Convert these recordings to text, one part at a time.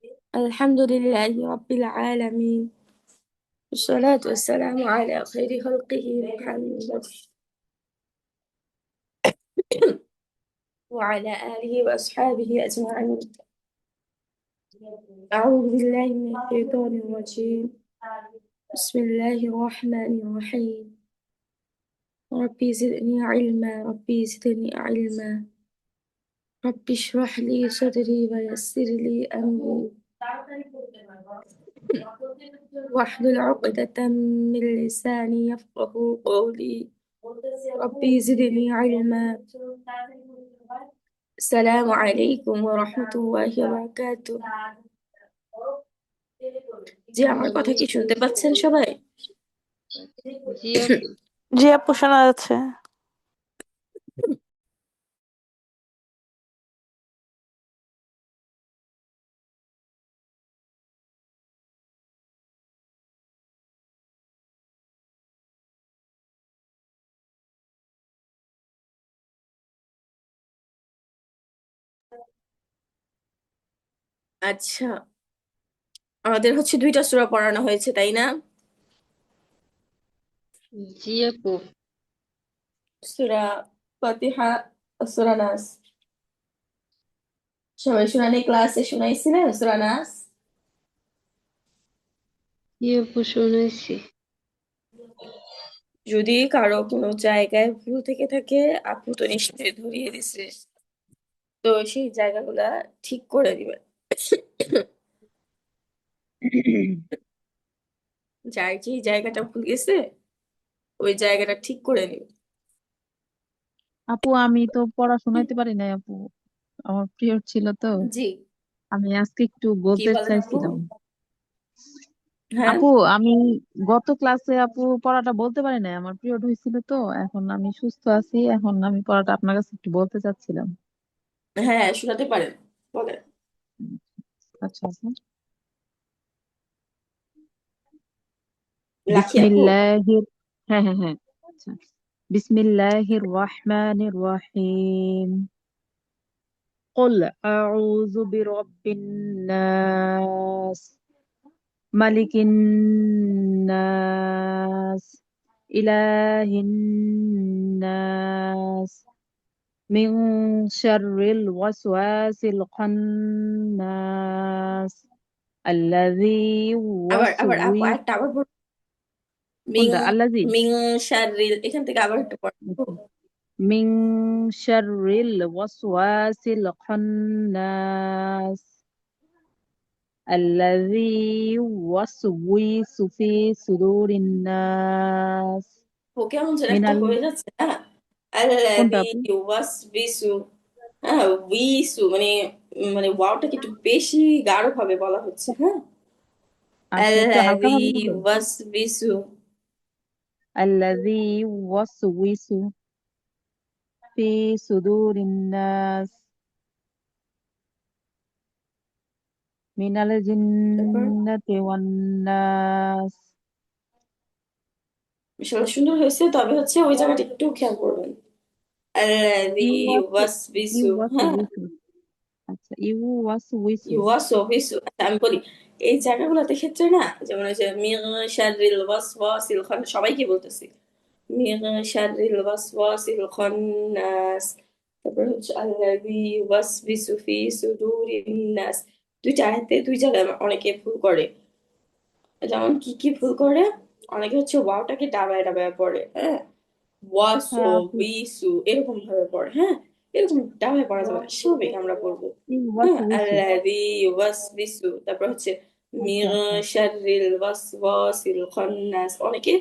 الحمد لله رب العالمين، والصلاة والسلام على خير خلقه محمد وعلى آله وأصحابه أجمعين. أعوذ بالله من الشيطان الرجيم. بسم الله الرحمن الرحيم. ربي زدني علما، ربي زدني علما، ربي اشرح لي صدري ويسر لي أمري واحلل عقدة من لساني يفقه قولي. ربي زدني علما. السلام عليكم ورحمة الله وبركاته. জি, আমার কথা কি শুনতে পাচ্ছেন সবাই? জি আপু। জি আপু, শোনা যাচ্ছে। আচ্ছা, আমাদের হচ্ছে দুইটা সূরা পড়ানো হয়েছে, তাই না? জি আপু। সূরা ফাতিহা ও সূরা নাস। সবাই শুনানি ক্লাসে শুনাইছিলেন সূরা নাস? জি আপু, শুনেছি। যদি কারো কোনো জায়গায় ভুল থেকে থাকে, আপু তো নিশ্চয়ই ধরিয়ে দিছে, তো সেই জায়গাগুলা ঠিক করে দিবেন। যার যে জায়গাটা ভুল গেছে ওই জায়গাটা ঠিক করে নিবেন। আপু, আমি তো পড়া শোনাইতে পারি নাই আপু। আমার পিরিয়ড ছিল তো। জি, আমি আজকে একটু কি বলতে বলেন আপু? চাইছিলাম। হ্যাঁ, আপু, আমি গত ক্লাসে আপু পড়াটা বলতে পারি নাই, আমার পিরিয়ড হয়েছিল তো। এখন আমি সুস্থ আছি, এখন আমি পড়াটা আপনার কাছে একটু বলতে চাচ্ছিলাম। হ্যাঁ, শোনাতে পারেন, বলেন। উম, আচ্ছা আপু। লাকি আপু। বিসমিল্লাহির হ্যাঁ হ্যাঁ হ্যাঁ, আচ্ছা। বিসমিল্লাহির রহমানির রহিম। قل أعوذ برب الناس، ملك الناس، إله الناس، من شر الوسواس الخناس الذي আবার আবার আপু, يوسوس একটা আবার বলুন। মিং কোনটা الذي মিং শাররিল, এখান থেকে আবার একটু পড়ুন। من شر الوسواس الخناس الذي يوسوس في صدور الناس ও কেমন যেন من একটা হয়ে যাচ্ছে না? আল্লাযী কোনটা আপু? ইউওয়াসবিসু। হ্যাঁ, উইসু মানে মানে ওয়াওটাকে একটু বেশি গাঢ় ভাবে বলা হচ্ছে, হ্যাঁ। আচ্ছা, একটু হালকা আল্লাযী ভাবে হবে। ইউওয়াসবিসু الذي يوسوس في صدور الناس من তারপর الجنة والناس। বিষয়টা সুন্দর হয়েছে, তবে হচ্ছে ওই জায়গাটা একটু খেয়াল করবেন। আল্লাযী يوسوس ইউওয়াসবিসু, হ্যাঁ। يوسوس আচ্ছা, يوسوس ইউওয়াসবিসু, আচ্ছা আমি বলি, এই জায়গাগুলোতে ক্ষেত্রে না, যেমন ওই যে মিন শাররিল ওয়াসওয়াসিল খান, সবাইকে বলতেছি মিন শাররিল ওয়াসওয়াসিল খান্নাস। তারপর হচ্ছে আল্লাযী ইউওয়াসবিসু ফি সুদুরিন নাস। দুইটা আয়াতে দুই জায়গায় অনেকে ভুল করে। যেমন কি কি ভুল করে, অনেকে হচ্ছে ওয়াওটাকে ডাবায় ডাবায় পড়ে, হ্যাঁ। ওয়াসো হ্যাঁ আপু, বিসু এরকম ভাবে পড়ে, হ্যাঁ। এরকম ডাবায় পড়া যাবে না, স্বাভাবিক আমরা পড়বো। হ্যাঁ, يوسوس। আল্লাযী ইউওয়াসবিসু, তারপর হচ্ছে আচ্ছা মিন আচ্ছা। শাররিল ওয়াসওয়াসিল খান্নাস। অনেকে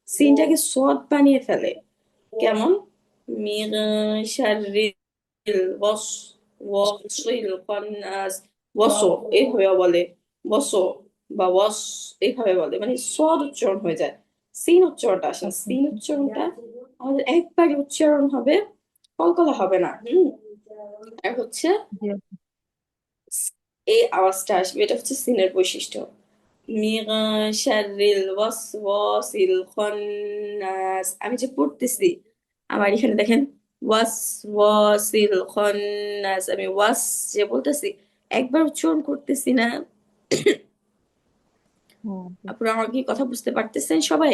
সিনটাকে সদ বানিয়ে ফেলে। কেমন? মিন শাররিল ওয়াস ওয়াসিল খান্নাস। ওয়াসো এইভাবে বলে, ওয়াসো বা ওয়াস এইভাবে বলে, মানে সদ উচ্চারণ হয়ে যায়, সিন উচ্চারণটা আসে না। আচ্ছা সিন আচ্ছা। উচ্চারণটা আমাদের একবারই উচ্চারণ হবে, কলকলা হবে না। আর হচ্ছে জি আপু। এই আওয়াজটা আসবে, এটা হচ্ছে সিনের বৈশিষ্ট্য। মিন শাররিল ওয়াসওয়াসিল খান্নাস। আমি যে পড়তেছি, আমার এখানে দেখেন ওয়াসওয়াসিল খান্নাস, আমি ওয়াস যে বলতেছি, একবার উচ্চারণ করতেছি না। হ্যাঁ আপু। আপনারা আমার কি কথা বুঝতে পারতেছেন সবাই?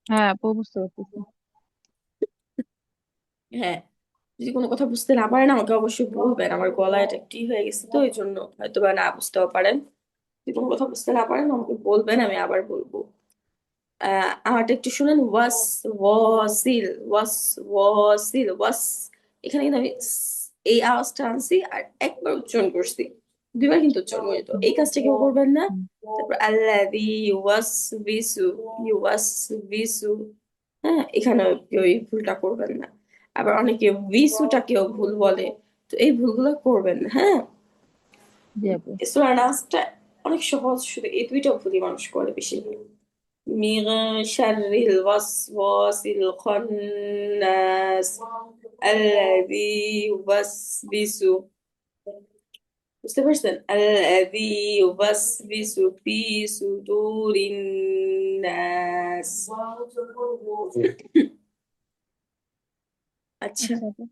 হ্যাঁ আপু, বুঝতে পারতেছি। হ্যাঁ, যদি কোনো কথা বুঝতে না পারেন আমাকে অবশ্যই বলবেন। আমার গলা এটা একটি হয়ে গেছে তো এই জন্য হয়তো বা না বুঝতেও পারেন। যদি কোনো কথা বুঝতে না পারেন আমাকে বলবেন, আমি আবার বলবো। আমারটা একটু শুনেন। ওয়াস, ওয়াসিল, ওয়াস, ওয়াসিল, ওয়াস। এখানে কিন্তু আমি এই আওয়াজটা আনছি আর একবার উচ্চারণ করছি, দুইবার কিন্তু উচ্চারণ করি। তো হুম, এই কাজটা কেউ করবেন না। হুম। তারপর আল্লাযী ওয়াস বিসু, ইউয়াস বিসু। হ্যাঁ, এখানে কেউ এই ভুলটা করবেন না। আবার অনেকে বিসুটা কেউ ভুল বলে, তো এই ভুলগুলো করবেন না। হ্যাঁ, জি আপু। সূরা নাসটা অনেক সহজ, শুধু এই দুইটা ভুলই মানুষ করে বেশি। من شر الوسواس الخناس الذي يوسوس، বুঝতে পারছেন? الذي يوسوس في صدور الناس। আচ্ছা, আচ্ছা আপু।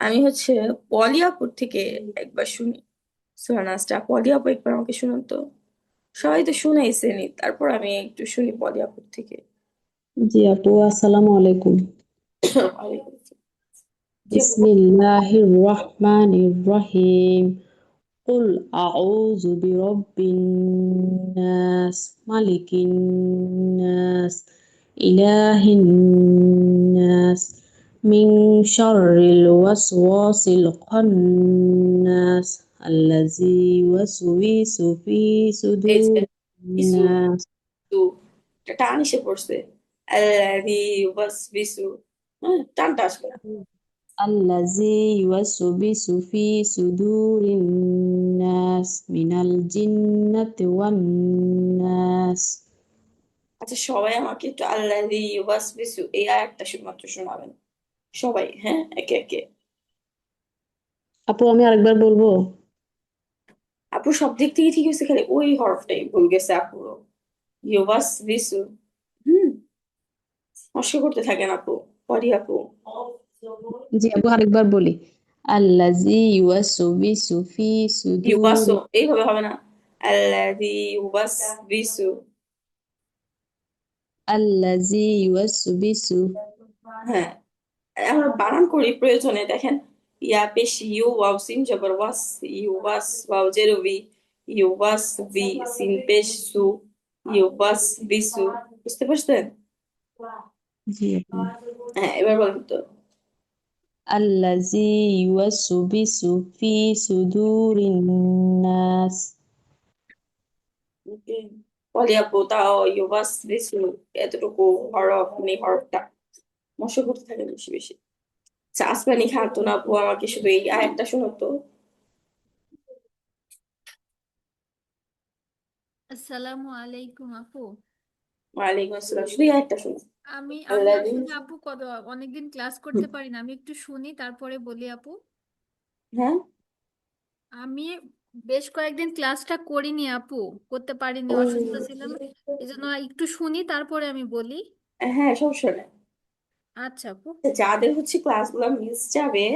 আমি হচ্ছে পলিয়াপুর থেকে একবার শুনি সূরা নাসটা। পলিয়াপু একবার আমাকে শুনুন তো। সবাই তো শুনাইছেনি, তারপর আমি একটু শুনি পলিয়াপুর থেকে। জি আপু, আসসালামু আলাইকুম। ওয়ালাইকুম আসসালাম। জি আপু। বিসমিল্লাহির রহমানির রহিম। কুল আউযু বিরাব্বিন নাস, মালিকিন নাস, ইলাহিন নাস, মিন শাররিল ওয়াসওয়াসিল খান্নাস, আল্লাযী ইউওয়াসউিসু ফি এই যে সুদুরিন বিসু, নাস। বিসু, এটা টান এসে পড়ছে। আল্লাযী ইউওয়াসবিসু, হ্যাঁ, টানটা আসবে না। الذي يوسوس في صدور الناس من الجنة والناس. আচ্ছা, সবাই আমাকে একটু আল্লাযী ইউওয়াসবিসু এই আয়াতটা শুধুমাত্র শোনাবেন, সবাই। হ্যাঁ, একে একে। আপু আমি আরেকবার বলবো? আপু সব দিক থেকে ঠিক হয়েছে, খালি ওই হরফটাই ভুল গেছে আপুরও। ইউওয়াসবিসু। হুম, নষ্ট করতে থাকেন আপু, পরি আপু। জি আপু, আরেকবার বলি। الذي يوسوس في صدور. ইউবাসু এইভাবে হবে না। আল্লাযী ইউওয়াসবিসু। الذي يوسوس. হ্যাঁ, আমরা বানান করি প্রয়োজনে, দেখেন। ইয়া পেশ ইউ ওয়াও সিন জবর ওয়াস, ইউ ওয়াস ওয়াও জের ভি, ইউ ওয়াস ভি সিন পেশ সু, ইউ ওয়াস বিসু। বুঝতে পারছেন? জি আপু। হ্যাঁ, এবার বলুন তো। الذي يوسوس في صدور الناس. পলিয়াপু তাও ইউ ওয়াস বিসু, এতটুকু হরফ নেই, হরফটা মশা করতে থাকে বেশি বেশি। আচ্ছা, আসমানি খাতুন আপু আমাকে শুধু এই আয়াতটা শোনো তো। আসসালামু আলাইকুম আপু। ওয়ালাইকুম আসসালাম, শুধু এই আয়াতটা শোনো। আমি আমি আল্লাহ। আসলে আপু অনেকদিন ক্লাস করতে পারি না, আমি একটু শুনি তারপরে বলি আপু। হ্যাঁ, আমি বেশ কয়েকদিন ক্লাসটা করিনি আপু, করতে পারিনি, অসুস্থ ছিলাম। এই জন্য একটু শুনি তারপরে আমি বলি। হ্যাঁ, সমস্যা নেই। আচ্ছা আপু। যাদের হচ্ছে ক্লাসগুলো মিস যাবে,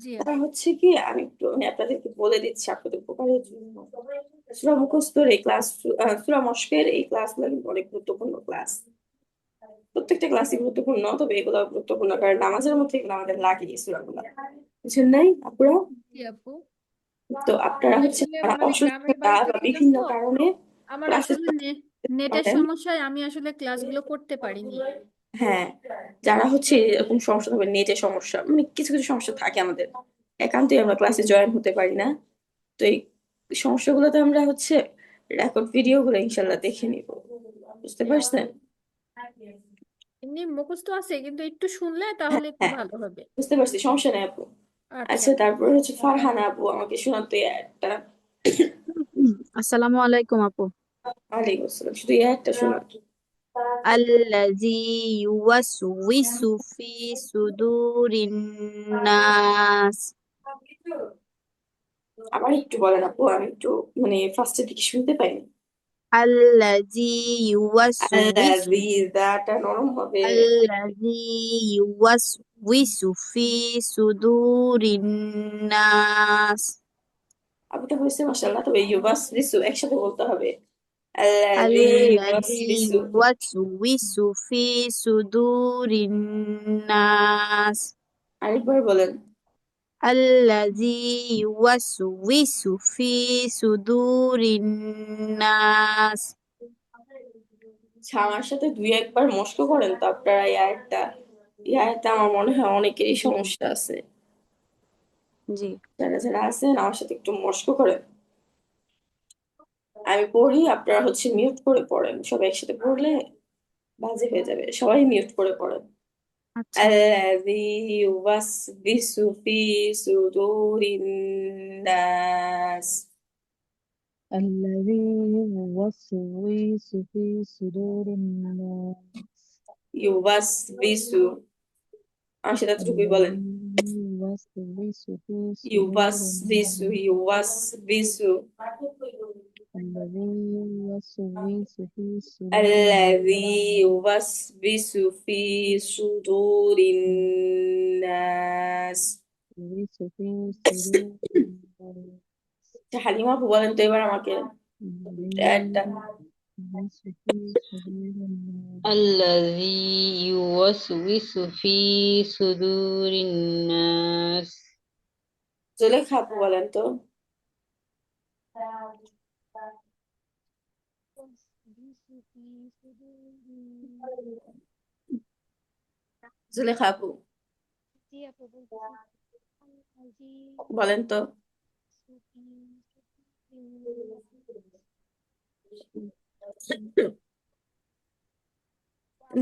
জি তারা আপু। হচ্ছে কি, আমি একটু মানে আপনাদেরকে বলে দিচ্ছি আপনাদের উপকারের জন্য। সূরা মুখস্থর এই ক্লাস, সূরা মশকের এই ক্লাসগুলো কিন্তু অনেক গুরুত্বপূর্ণ ক্লাস। প্রত্যেকটা ক্লাসই গুরুত্বপূর্ণ, তবে এগুলো গুরুত্বপূর্ণ কারণ নামাজের মধ্যে এগুলো আমাদের লাগে, এই সূরাগুলো। বুঝছেন নাই আপুরা? জি আপু। তো আপনারা আমি হচ্ছে আসলে যারা মানে গ্রামের অসুস্থতা বাড়িতে বা ছিলাম বিভিন্ন তো, কারণে আমার ক্লাসে আসলে নেটের পারেন। সমস্যায় আমি আসলে ক্লাসগুলো করতে পারিনি। হ্যাঁ, যারা হচ্ছে এরকম সমস্যা হবে, নেটের সমস্যা, মানে কিছু কিছু সমস্যা থাকে আমাদের, একান্তই আমরা ক্লাসে জয়েন হতে পারি না। তো এই সমস্যাগুলোতে আমরা হচ্ছে রেকর্ড ভিডিও গুলো ইনশাল্লাহ দেখে নিব। বুঝতে পারছেন? এমনি মুখস্থ আছে কিন্তু একটু শুনলে তাহলে একটু হ্যাঁ, ভালো হবে। বুঝতে পারছি, সমস্যা নেই আপু। আচ্ছা আচ্ছা, আপু। তারপর হচ্ছে ফারহানা আপু আমাকে শোনাতো একটা। আসসালামু আলাইকুম আপু। ওয়ালাইকুম আসসালাম, শুধু এই একটা শোনান। আল্লাযী ইউওয়াসউইসু ফি সুদুরিন নাস। আবার একটু বলেন আপু, আমি একটু মানে ফার্স্টের দিকে শুনতে পাইনি। আল্লাযী ইউওয়াসউইসু দাটা নরম হবে। আল্লাযী ইউওয়াসউইসু ফি সুদুরিন নাস। আপু তো হয়েছে মাশাআল্লাহ, তবে ইউবাসবিসু একসাথে বলতে হবে। আল্লাযী الذي ইউবাসবিসু। يوسوس في صدور الناس আরেকবার বলেন। الذي يوسوس في صدور الناس আচ্ছা, আমার সাথে দুই একবার মস্ক করেন তো আপনারা। এই আয়াতটা আমার মনে হয় অনেকেরই সমস্যা আছে। জি যারা যারা আছেন আমার সাথে একটু মস্ক করেন। আমি পড়ি, আপনারা মিউট করে পড়েন। সবাই একসাথে পড়লে বাজে হয়ে যাবে, সবাই মিউট করে পড়েন। আচ্ছা الذي يوسوس في صدور الناس. الذي يوسوس في صدور الناس يوسوس আমার সাথে এতটুকুই বলেন। الذي يوسوس في صدور يوسوس الناس يوسوس. الذي يوسوس في صدور الذي الناس يوسوس في صدور الناس. يوسوس في صدور الناس হালিমা আপু বলেন তো এবার আমাকে একটা। يوسوس في صدور الناس الذي يوسوس في صدور الناس জুলেখা আপু বলেন তো। জুলেখা আপু বলেন তো।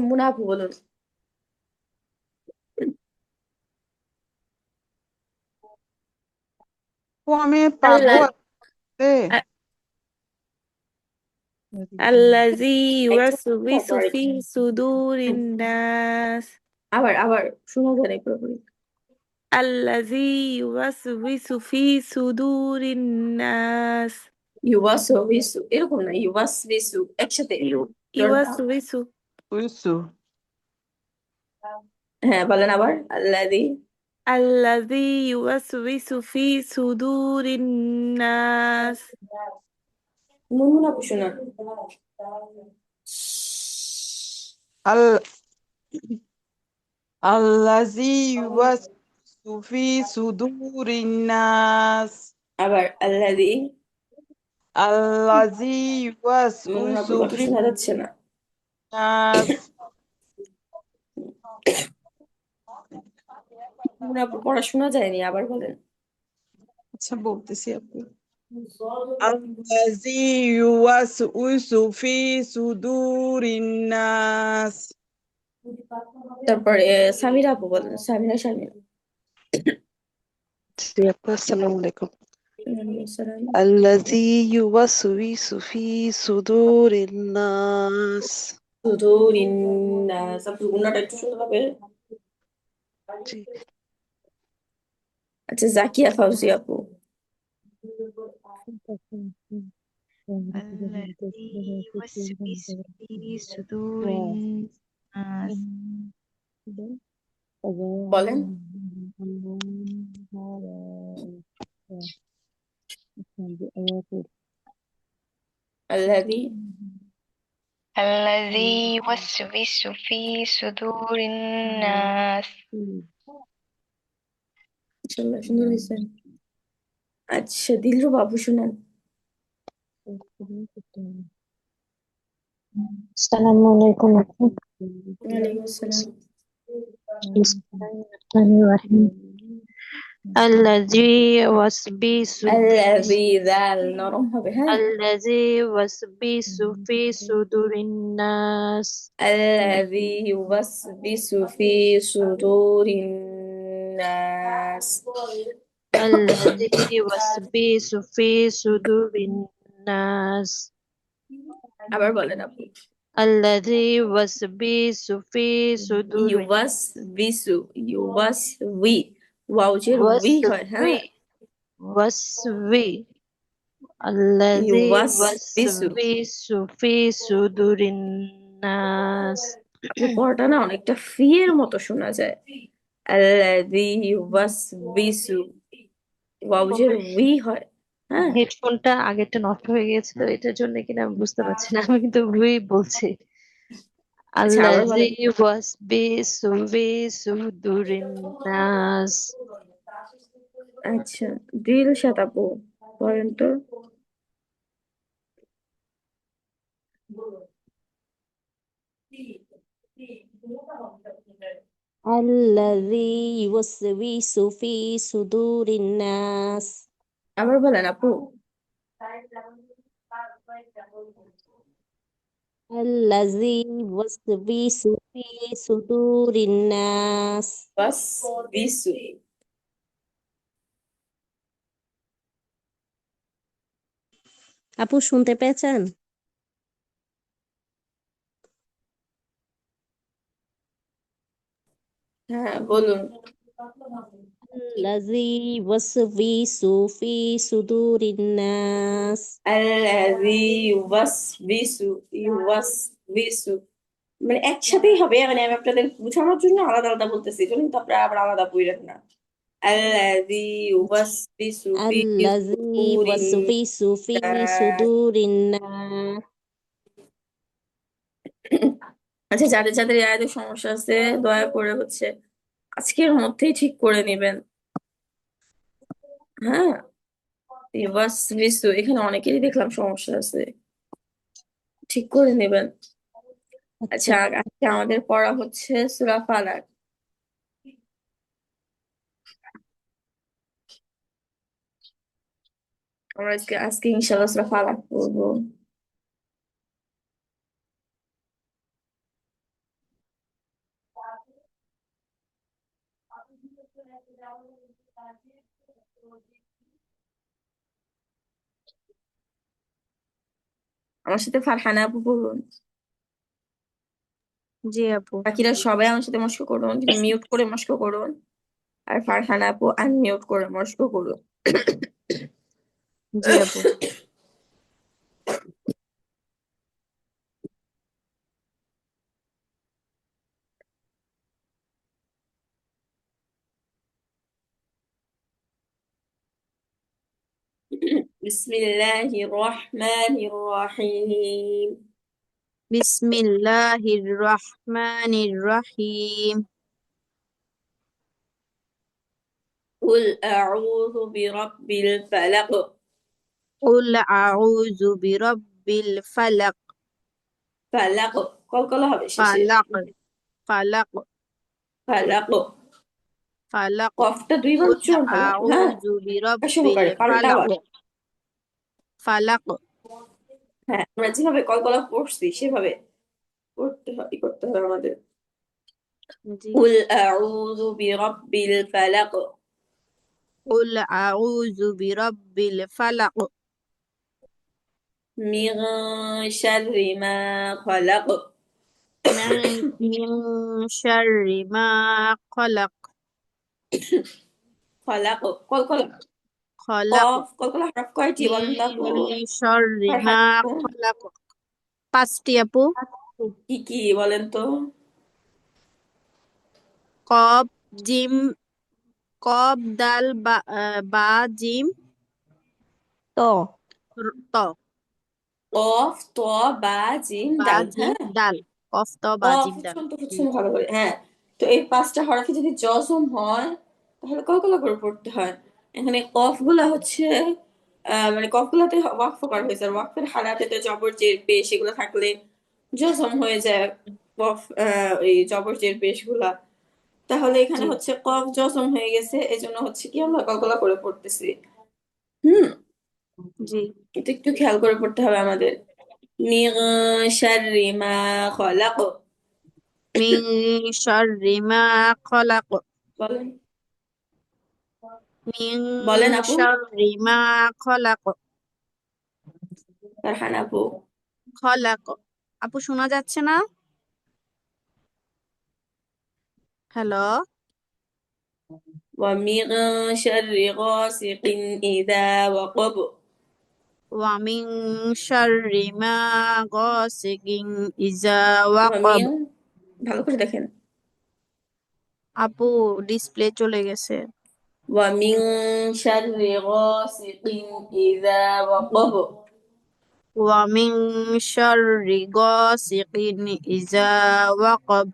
মুনা আপু বলুন। ও আমি পারবো আল্লাহ আজকে। الذي একটু يوسوس তারপর في صدور الناس আবার আবার শোনা যায় না পুরোপুরি। الذي يوسوس في صدور الناس ইউবাসবিসু এরকম না, ইউবাসবিসু একসাথে। يوسوس বুঝছো? হ্যাঁ বলেন আবার। আল্লাযী الذي يوسوس في صدور الناس মুনমুন আপু শোনা। আল আল্লাযী ইউওয়াসওয়িসু ফি সুদুরিন নাস আবার আল্লাযী। আল্লাযী মুনমুন আপুর ইউওয়াসওয়িসু কথা ফি শোনা যাচ্ছে না। নাস মুনমুন আপুর পড়া শোনা যায়নি, আবার বলেন। আচ্ছা বলতেছি আপু। আল্লাযী ইউওয়াসওয়িসু ফি সুদুরিন নাস তারপরে সামিরা আপু বলেন। সামিরা শারমিন। জি আপু আসসালামু আলাইকুম। ওয়ালাইকুম আসসালাম। الذي يوسوس في صدور الناس সুদুরিন নাস। আপু গুণাটা একটু শুনতে পাবে। জি আচ্ছা, জাকিয়া ফাউজি আপু। الذي يوسوس في صدور الناس বলেন। الذي الذي يوسوس في صدور الناس ইনশাআল্লাহ সুন্দর হয়েছে। আচ্ছা, দিলরুবা আপু শুনান। السلام عليكم ওয়ালাইকুম আসসালাম। بسم الله الرحمن الرحيم الذي يوسوس الذي ذال নরম হবে, হ্যাঁ। الذي يوسوس في صدور الناس الذي يوسوس في صدور الناس. الذي يوسوس في صدور الناس আবার বলেন আপু। الذي يوسوس في صدور ইউবাসবি ওয়াউজের উই হয়, হ্যাঁ। وسوي الذي ইউবাসবিসু। يوسوس في صدور الناس আপু পড়াটা না অনেকটা ফি এর মতো শোনা যায়। الذي يوسوس ওয়াউজের উই হয়। হ্যাঁ, হেডফোনটা আগেরটা নষ্ট হয়ে গেছে তো এটার জন্য কিনা আমি বুঝতে পারছি না, আমি কিন্তু ভুলই বলছি। আচ্ছা আবার আল্লাজি বলেন। ওয়াসবিসুফি নাস। আচ্ছা, দিলশাদ আপু বলেন তো। الذي يوسوس في صدور الناس আবার বলেন আপু। الذي يوسوس في صدور الناس বাস বিসু। আপু শুনতে পেয়েছেন? হ্যাঁ বলুন। الذي يوسوس في صدور الناس আল্লাযী ইউওয়াসবিসু। মানে একসাথেই হবে, মানে আমি আপনাদের বোঝানোর জন্য আলাদা আলাদা বলতেছি, এই জন্য কিন্তু আপনারা আবার আলাদা বইলেন না। আল্লাযী ইউওয়াসবিসু ফি الذي সুদুরিন يوسوس في নাস। صدور الناس আচ্ছা, যাদের যাদের এই আয়াতের সমস্যা আছে দয়া করে আজকের মধ্যেই ঠিক করে নেবেন। হ্যাঁ, ইউওয়াসবিসু এখানে অনেকেরই দেখলাম সমস্যা আছে, ঠিক করে নেবেন। আচ্ছা আচ্ছা, আজকে আমাদের পড়া হচ্ছে সূরা ফালাক। আমরা আজকে আজকে ইনশাআল্লাহ সূরা ফালাক পড়বো। আমার সাথে ফারহানা আপু বলুন। জি আপু। বাকিরা সবাই আমার সাথে মস্ক করুন, কিন্তু মিউট করে মস্ক করুন। আর ফারহানা আপু আনমিউট করে মস্ক করুন। জি আপু। বিসমিল্লাহির রহমানির রহিম। বিসমিল্লাহির রহমানির রহিম। কুল আউযু বিরাব্বিল ফালাক। কুল আউযু বিরাব্বিল ফালাক। ফালাক কলকলা হবে শেষে। ফালাক। ফালাক। ফালাক। ফালাক। কফটা দুইবার কুল উচ্চারণ হবে আপু, হ্যাঁ, আউযু বিরাব্বিল সহকারে পাল্টা ফালাক। আবার। ফালাক। হ্যাঁ, আমরা যেভাবে কলকলা পড়ছি সেভাবে করতে হবে আমাদের। জি। কুল আউযু বিরাব্বিল ফালাক। কুল আউযু বিরাব্বিল ফালাক। মিন শাররি মা খলাক। মিন শাররি মা খলাক। খলাক কলকলা। খলাক। কফ কলকলা হরফ কয়টি বলেন তো আপু? মিন শাররি মা ফারহানা আপু, খলাক। 5টি আপু। কি কি বলেন তো? কফ, জিম, কফ, দাল, বা জিম, তো ত। কফ ত বা জিম বা দাল, জিম হ্যাঁ। দাল। কফ ত বা কফ জিম দাল। উচ্চারণ তো হচ্ছে না ভালো করে, হ্যাঁ। তো এই 5টা হরফে যদি জজম হয় তাহলে কলকলা করে পড়তে হয়। এখানে কফ গুলা মানে কফ গুলাতে ওয়াকফ করা হয়েছে, আর ওয়াকফের হালাতে তো জবর জের পেশ এগুলো থাকলে জজম হয়ে যায়। কফ এই জবর জের পেশ গুলা, তাহলে এখানে জি। কফ জজম হয়ে গেছে, এজন্য কি আমরা কলকলা করে পড়তেছি। হুম, জি। এটা একটু খেয়াল করে পড়তে হবে আমাদের। মিন শাররি মা খলাক। মিন শাররি মা খলাক। বলেন, মিন বলেন আপু। শাররি মা খলাক। ফারহানা আপু। খলাক। আপু শোনা যাচ্ছে না? হ্যালো। ومن شر غاسق إذا وقب। ওয়া মিন শাররি মা গাসিকিন ইযা ওয়াকাব। ومن, ভালো করে দেখেন। আপু ডিসপ্লে চলে গেছে। ومن شر غاسق إذا وقب ومن شر غاسق إذا وقب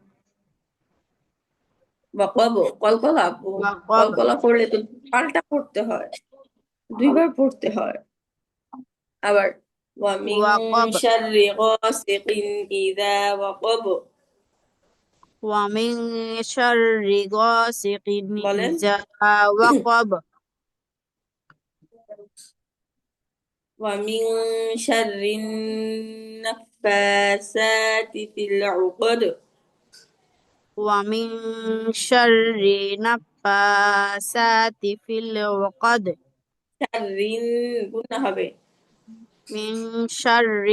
وقب কলকলা আপু وقب কলকলা পড়লে তো পাল্টা পড়তে হয়, দুইবার পড়তে হয়। আবার ومن وقب شر غاسق إذا وقب ومن شر غاسق বলেন إذا وقب ومن شر النفاثات في العقد ومن شر نفاسات في العقد شر গুণা হবে। من شر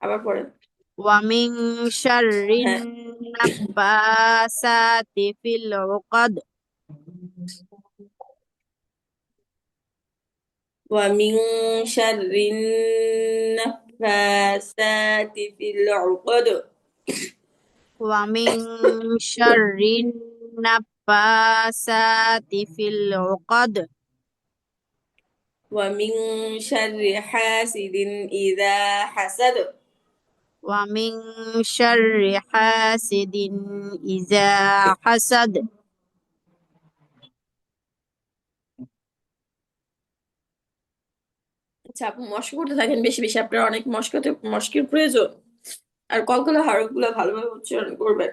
আবার পড়েন ومن شر হ্যাঁ النفاسات في العقد ومن شر النفاثات في العقد ومن شر النفاسات في العقد ومن شر حاسد إذا حسد ومن شر حاسد إذا حسد আচ্ছা আপু মস্ক করতে থাকেন বেশি বেশি, আপনার অনেক মস্কের প্রয়োজন। আর কলকলা হরফগুলো ভালোভাবে উচ্চারণ করবেন।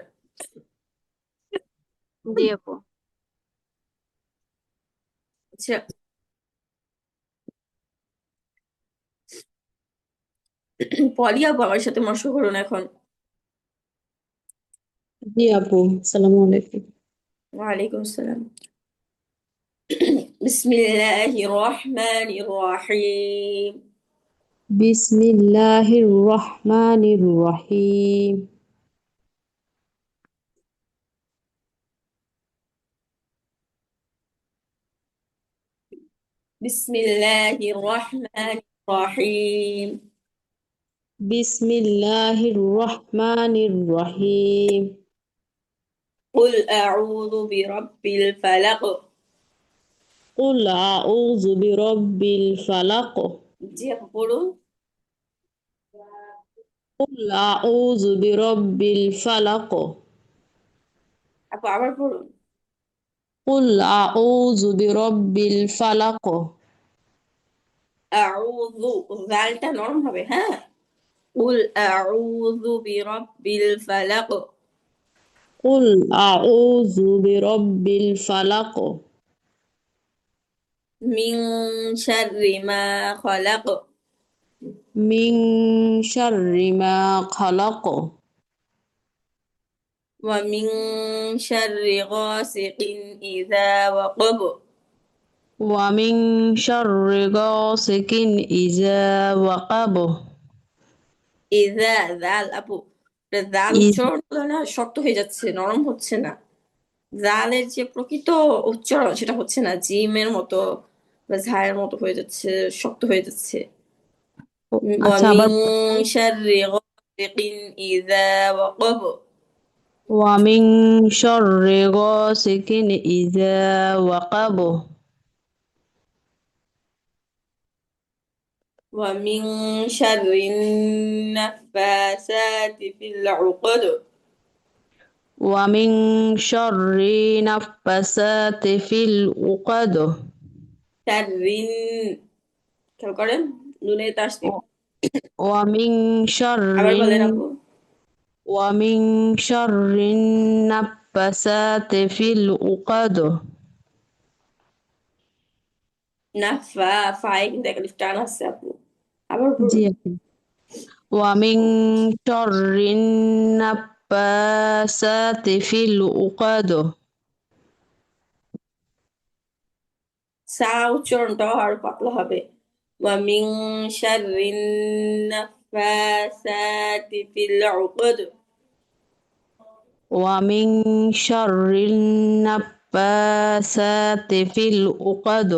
জি আপু আচ্ছা পলি আপু আমার সাথে মস্ক করুন এখন। জি আপু, আসসালামু আলাইকুম। ওয়ালাইকুম আসসালাম। بسم الله الرحمن الرحيم বিসমিল্লাহির রহমানির রহিম। بسم الله الرحمن الرحيم বিসমিল্লাহির রহমানির রহিম। قل أعوذ برب الفلق কুল আউযু বিরাব্বিল ফালাক। জি আপু পড়ুন। কুল আউযু বিরাব্বিল ফালাক। আপু আবার পড়ুন। কুল আউযু বিরাব্বিল ফালাক। আউযু জালটা নরম হবে, হ্যাঁ। قل أعوذ برب الفلق কুল আউযু বিরাব্বিল ফালাক। من شر ما خلق মিন শাররি মা খালাক। ومن شر غاسق إذا وقب ওয়া মিন শাররি গাসিকিন ইযা ওয়াকাব। إذا জাল আপু জাল উচ্চারণ করলে না শক্ত হয়ে যাচ্ছে, নরম হচ্ছে না। জালের যে প্রকৃত উচ্চারণ সেটা হচ্ছে না, জিমের মতো বা ঝায়ের মতো হয়ে যাচ্ছে, শক্ত হয়ে যাচ্ছে। আচ্ছা, ومن আবার شر غاسق إذا وقب ومن شر غاسق إذا وقب. ومن شر النفاثات في العقد ومن شر نفسات في العقد. شر খেয়াল করেন নুনের তাসদিদ। ومن شر আবার বলেন আপু। ومن شر النفسات في العقد. নাফা ফায়ে কিন্তু একটা টান আছে আপু। আবার জি পড়ুন। আপু। ومن شر النفسات في العقد. সা উচ্চারণটাও আরো পাতলা হবে। ومن شر النفاثات في العقد ومن شر النفاثات في العقد.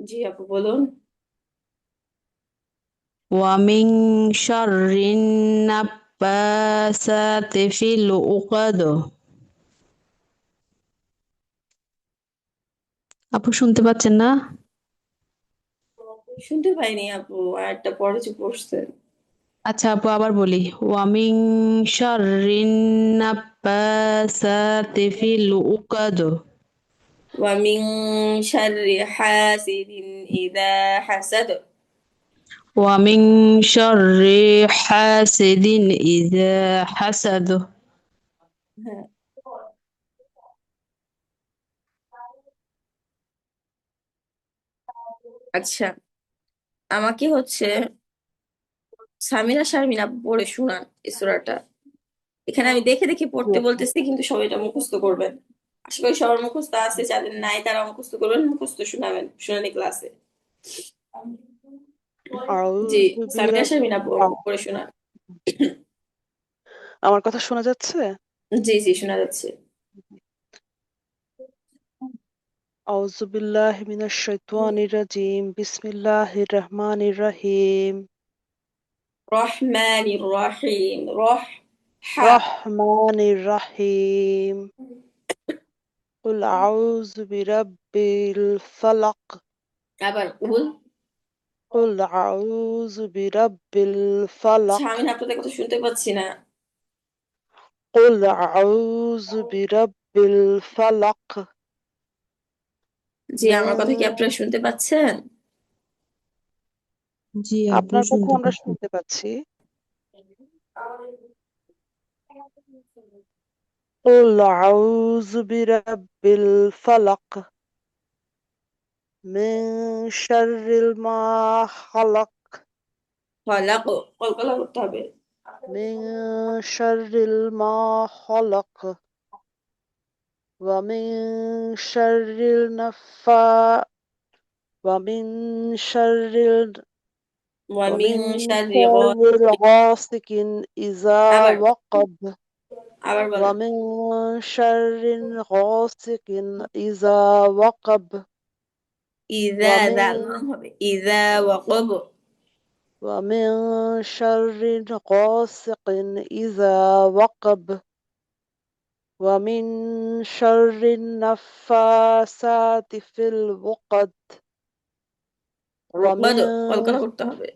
জি আপু বলুন। ومن شر النفاسات في العقد আপু শুনতে পাচ্ছেন না? শুনতে পাইনি আপু, আর একটা পরে যে পড়ছেন। আচ্ছা আপু আবার বলি ওয়ামিন শাররিন নাফাসাতি ফিল উকাদ ومن شر حاسد إذا حسد। ওয়ামিন শাররি হাসিদিন ইযা হাসাদ হ্যাঁ, আচ্ছা, আমাকে হচ্ছে সামিরা শারমিন আপু পড়ে শোনান এই সূরাটা। এখানে আমি দেখে দেখে জি পড়তে আপু। বলতেছি, কিন্তু সবাই এটা মুখস্থ করবেন। আশা করি সবার মুখস্থ আছে, যাদের নাই তারা মুখস্থ করবেন, মুখস্থ শোনাবেন শুনানি ক্লাসে। জি, আউযু সামিরা বিরাব শারমিন আপু পড়ে শোনান। আমার কথা শোনা যাচ্ছে? জি জি, শোনা যাচ্ছে। আউযু বিল্লাহি মিনাশ শাইতানির রাজিম বিসমিল্লাহির রহমানির রহিম রহমানির রহিম, রহ হা। রহমানির রহিম কুল আউযু বিরাব্বিল ফালাক আবার কুল। কুল আউযু বিরাব্বিল আচ্ছা, ফালাক আমি না আপনাদের কথা শুনতে পাচ্ছি না। কুল আউযু বিরাব্বিল ফালাক জি, আমার কথা কি মিন আপনারা শুনতে পাচ্ছেন? জি আপু আপনার কথা শুনতে আমরা পাচ্ছি শুনতে পাচ্ছি। قل أعوذ برب الفلق من شر ما خلق ফলাক, কলকলা করতে হবে। من شر ما خلق ومن شر ومن شر ওয়ামিন ومن শাররি شر غاسق إذا আবার وقب আবার বলেন। ومن شر غاسق إذا وقب ইযা, ومن দাল নরম হবে, ইযা ওয়াকব। ومن شر غاسق إذا وقب ومن شر النفاسات في العقد রুকবাদ, ومن কলকলা করতে হবে।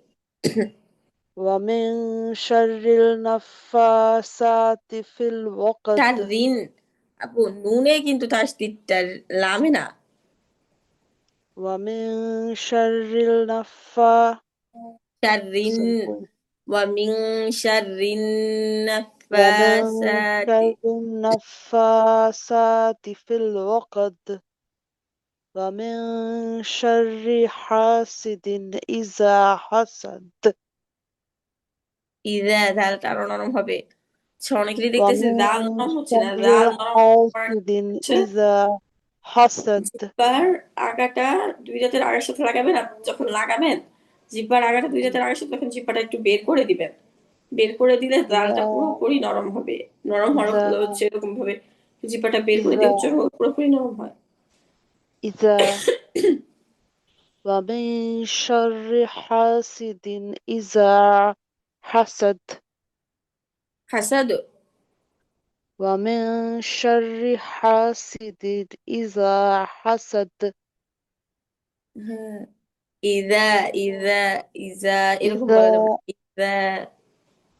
ومن شر النفاسات في العقد শাররিন আপু, নুনে কিন্তু তাসদিদটা লামে না। ومن شر النفا শাররিন, sorry, ওয়ামিন শাররিন ومن নাফাসাতি। شر النفاسات في العقد ومن شر حاسد إذا حسد ইযা, দালটা আরো নরম হবে। আচ্ছা, অনেকেরই দেখতেছি ومن দাল নরম হচ্ছে না, شر দাল নরম হওয়ার حاسد হচ্ছে إذا حسد জিহ্বার আগাটা দুই দাঁতের আগার সাথে লাগাবেন। আর যখন লাগাবেন জিহ্বার আগাটা দুই দাঁতের আগার সাথে, তখন জিহ্বাটা একটু বের করে দিবেন। বের করে দিলে إذا দালটা পুরোপুরি নরম হবে। নরম হওয়ার إذا হচ্ছে এরকম ভাবে জিহ্বাটা বের করে إذا দিয়ে উচ্চারণ করলে পুরোপুরি নরম হয়। إذا ومن شر حاسد إذا حسد হাসাদ, ومن شر حاسد إذا حسد হ্যাঁ, ইযা ইযা ইযা এরকম إذا বলা যাবে না। ইযা।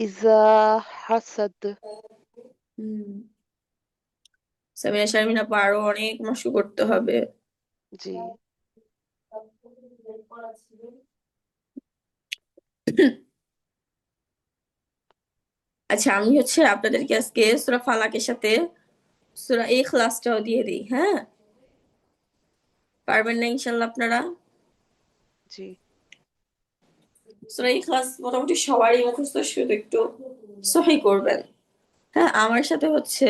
إذا حسد হুম, সামিনা শারমিন আপু আরো অনেক মশক করতে হবে। জি আচ্ছা, আমি হচ্ছে আপনাদেরকে আজকে সূরা ফালাকের সাথে সূরা ইখলাসটাও দিয়ে দিই। হ্যাঁ, পারবেন না ইনশাল্লাহ আপনারা? জি সূরা ইখলাস মোটামুটি সবারই মুখস্থ, শুধু একটু সহি করবেন। হ্যাঁ, আমার সাথে হচ্ছে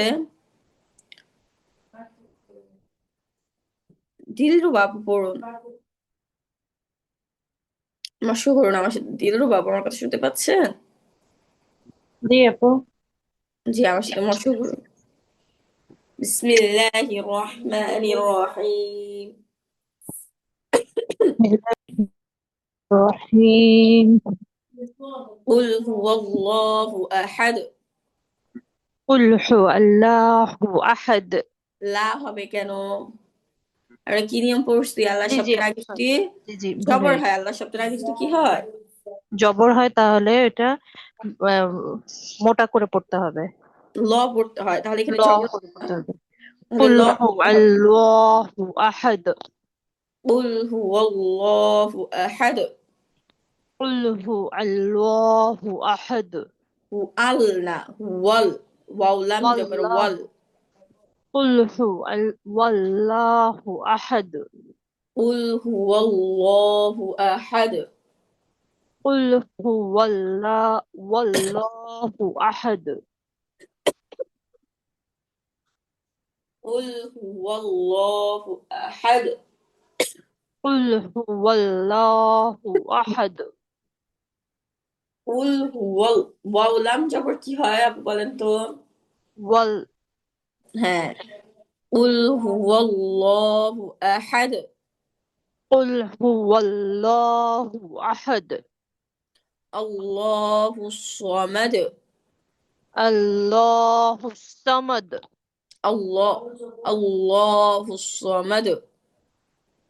দিলরুবা আপু পড়ুন, মশক করুন আমার সাথে। দিলরুবা আপু, আমার কথা শুনতে পাচ্ছেন? জি আপু জি, আমার সাথে মশক করুন। বিসমিল্লাহির রহমানির রহিম। রহিম قل هو الله أحد قل هو الله أحد লা হবে কেন? আমরা কি নিয়ম পড়ছি? আল্লাহ জি জি শব্দের আগে sorry, যদি জি জি ভুল জবর হয়ে হয়, আল্লাহ শব্দের আগে যদি কি হয়? জবর হয় তাহলে এটা আহ, মোটা করে পড়তে হবে, ল পড়তে হয়। তাহলে এখানে ল জবর, করে পড়তে হবে। তাহলে قل ল هو পড়তে হবে। الله أحد قل هو الله أحد قل هو الله أحد আল না, ওয়াল, ওয়াও লাম জবর والله ওয়াল। قل هو والله أحد قل هو الله أحد قل هو والله أحد قل هو الله أحد قل هو الله أحد قل هو ওয়াও লাম জবর কি হয় আপু বলেন তো? وال হ্যাঁ, قل هو الله أحد قل هو الله أحد الله الصمد الله الصمد الله الله الصمد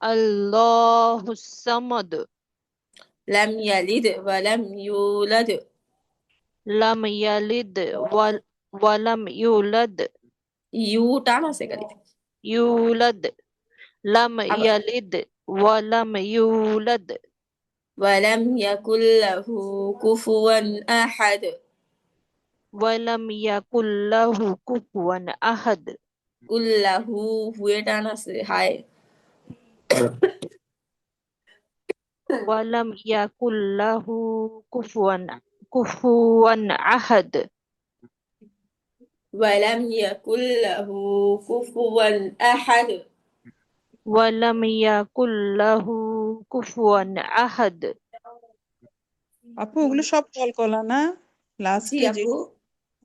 الله الصمد لم يلد ولم يولد لم يلد ولم يولد ইউ টান আছে গালিতে। يولد لم আবার يلد ولم يولد ولم يكن له كفوا أحد ولم يكن له كفوا أحد قل له হুয়ে টান আছে হায় ولم يكن له كفوا أحد ولم يكن له كفوا أحد ولم يكن له كفوا أحد আপু ওগুলো সব কল কলা না জি লাস্টে যে? আপু,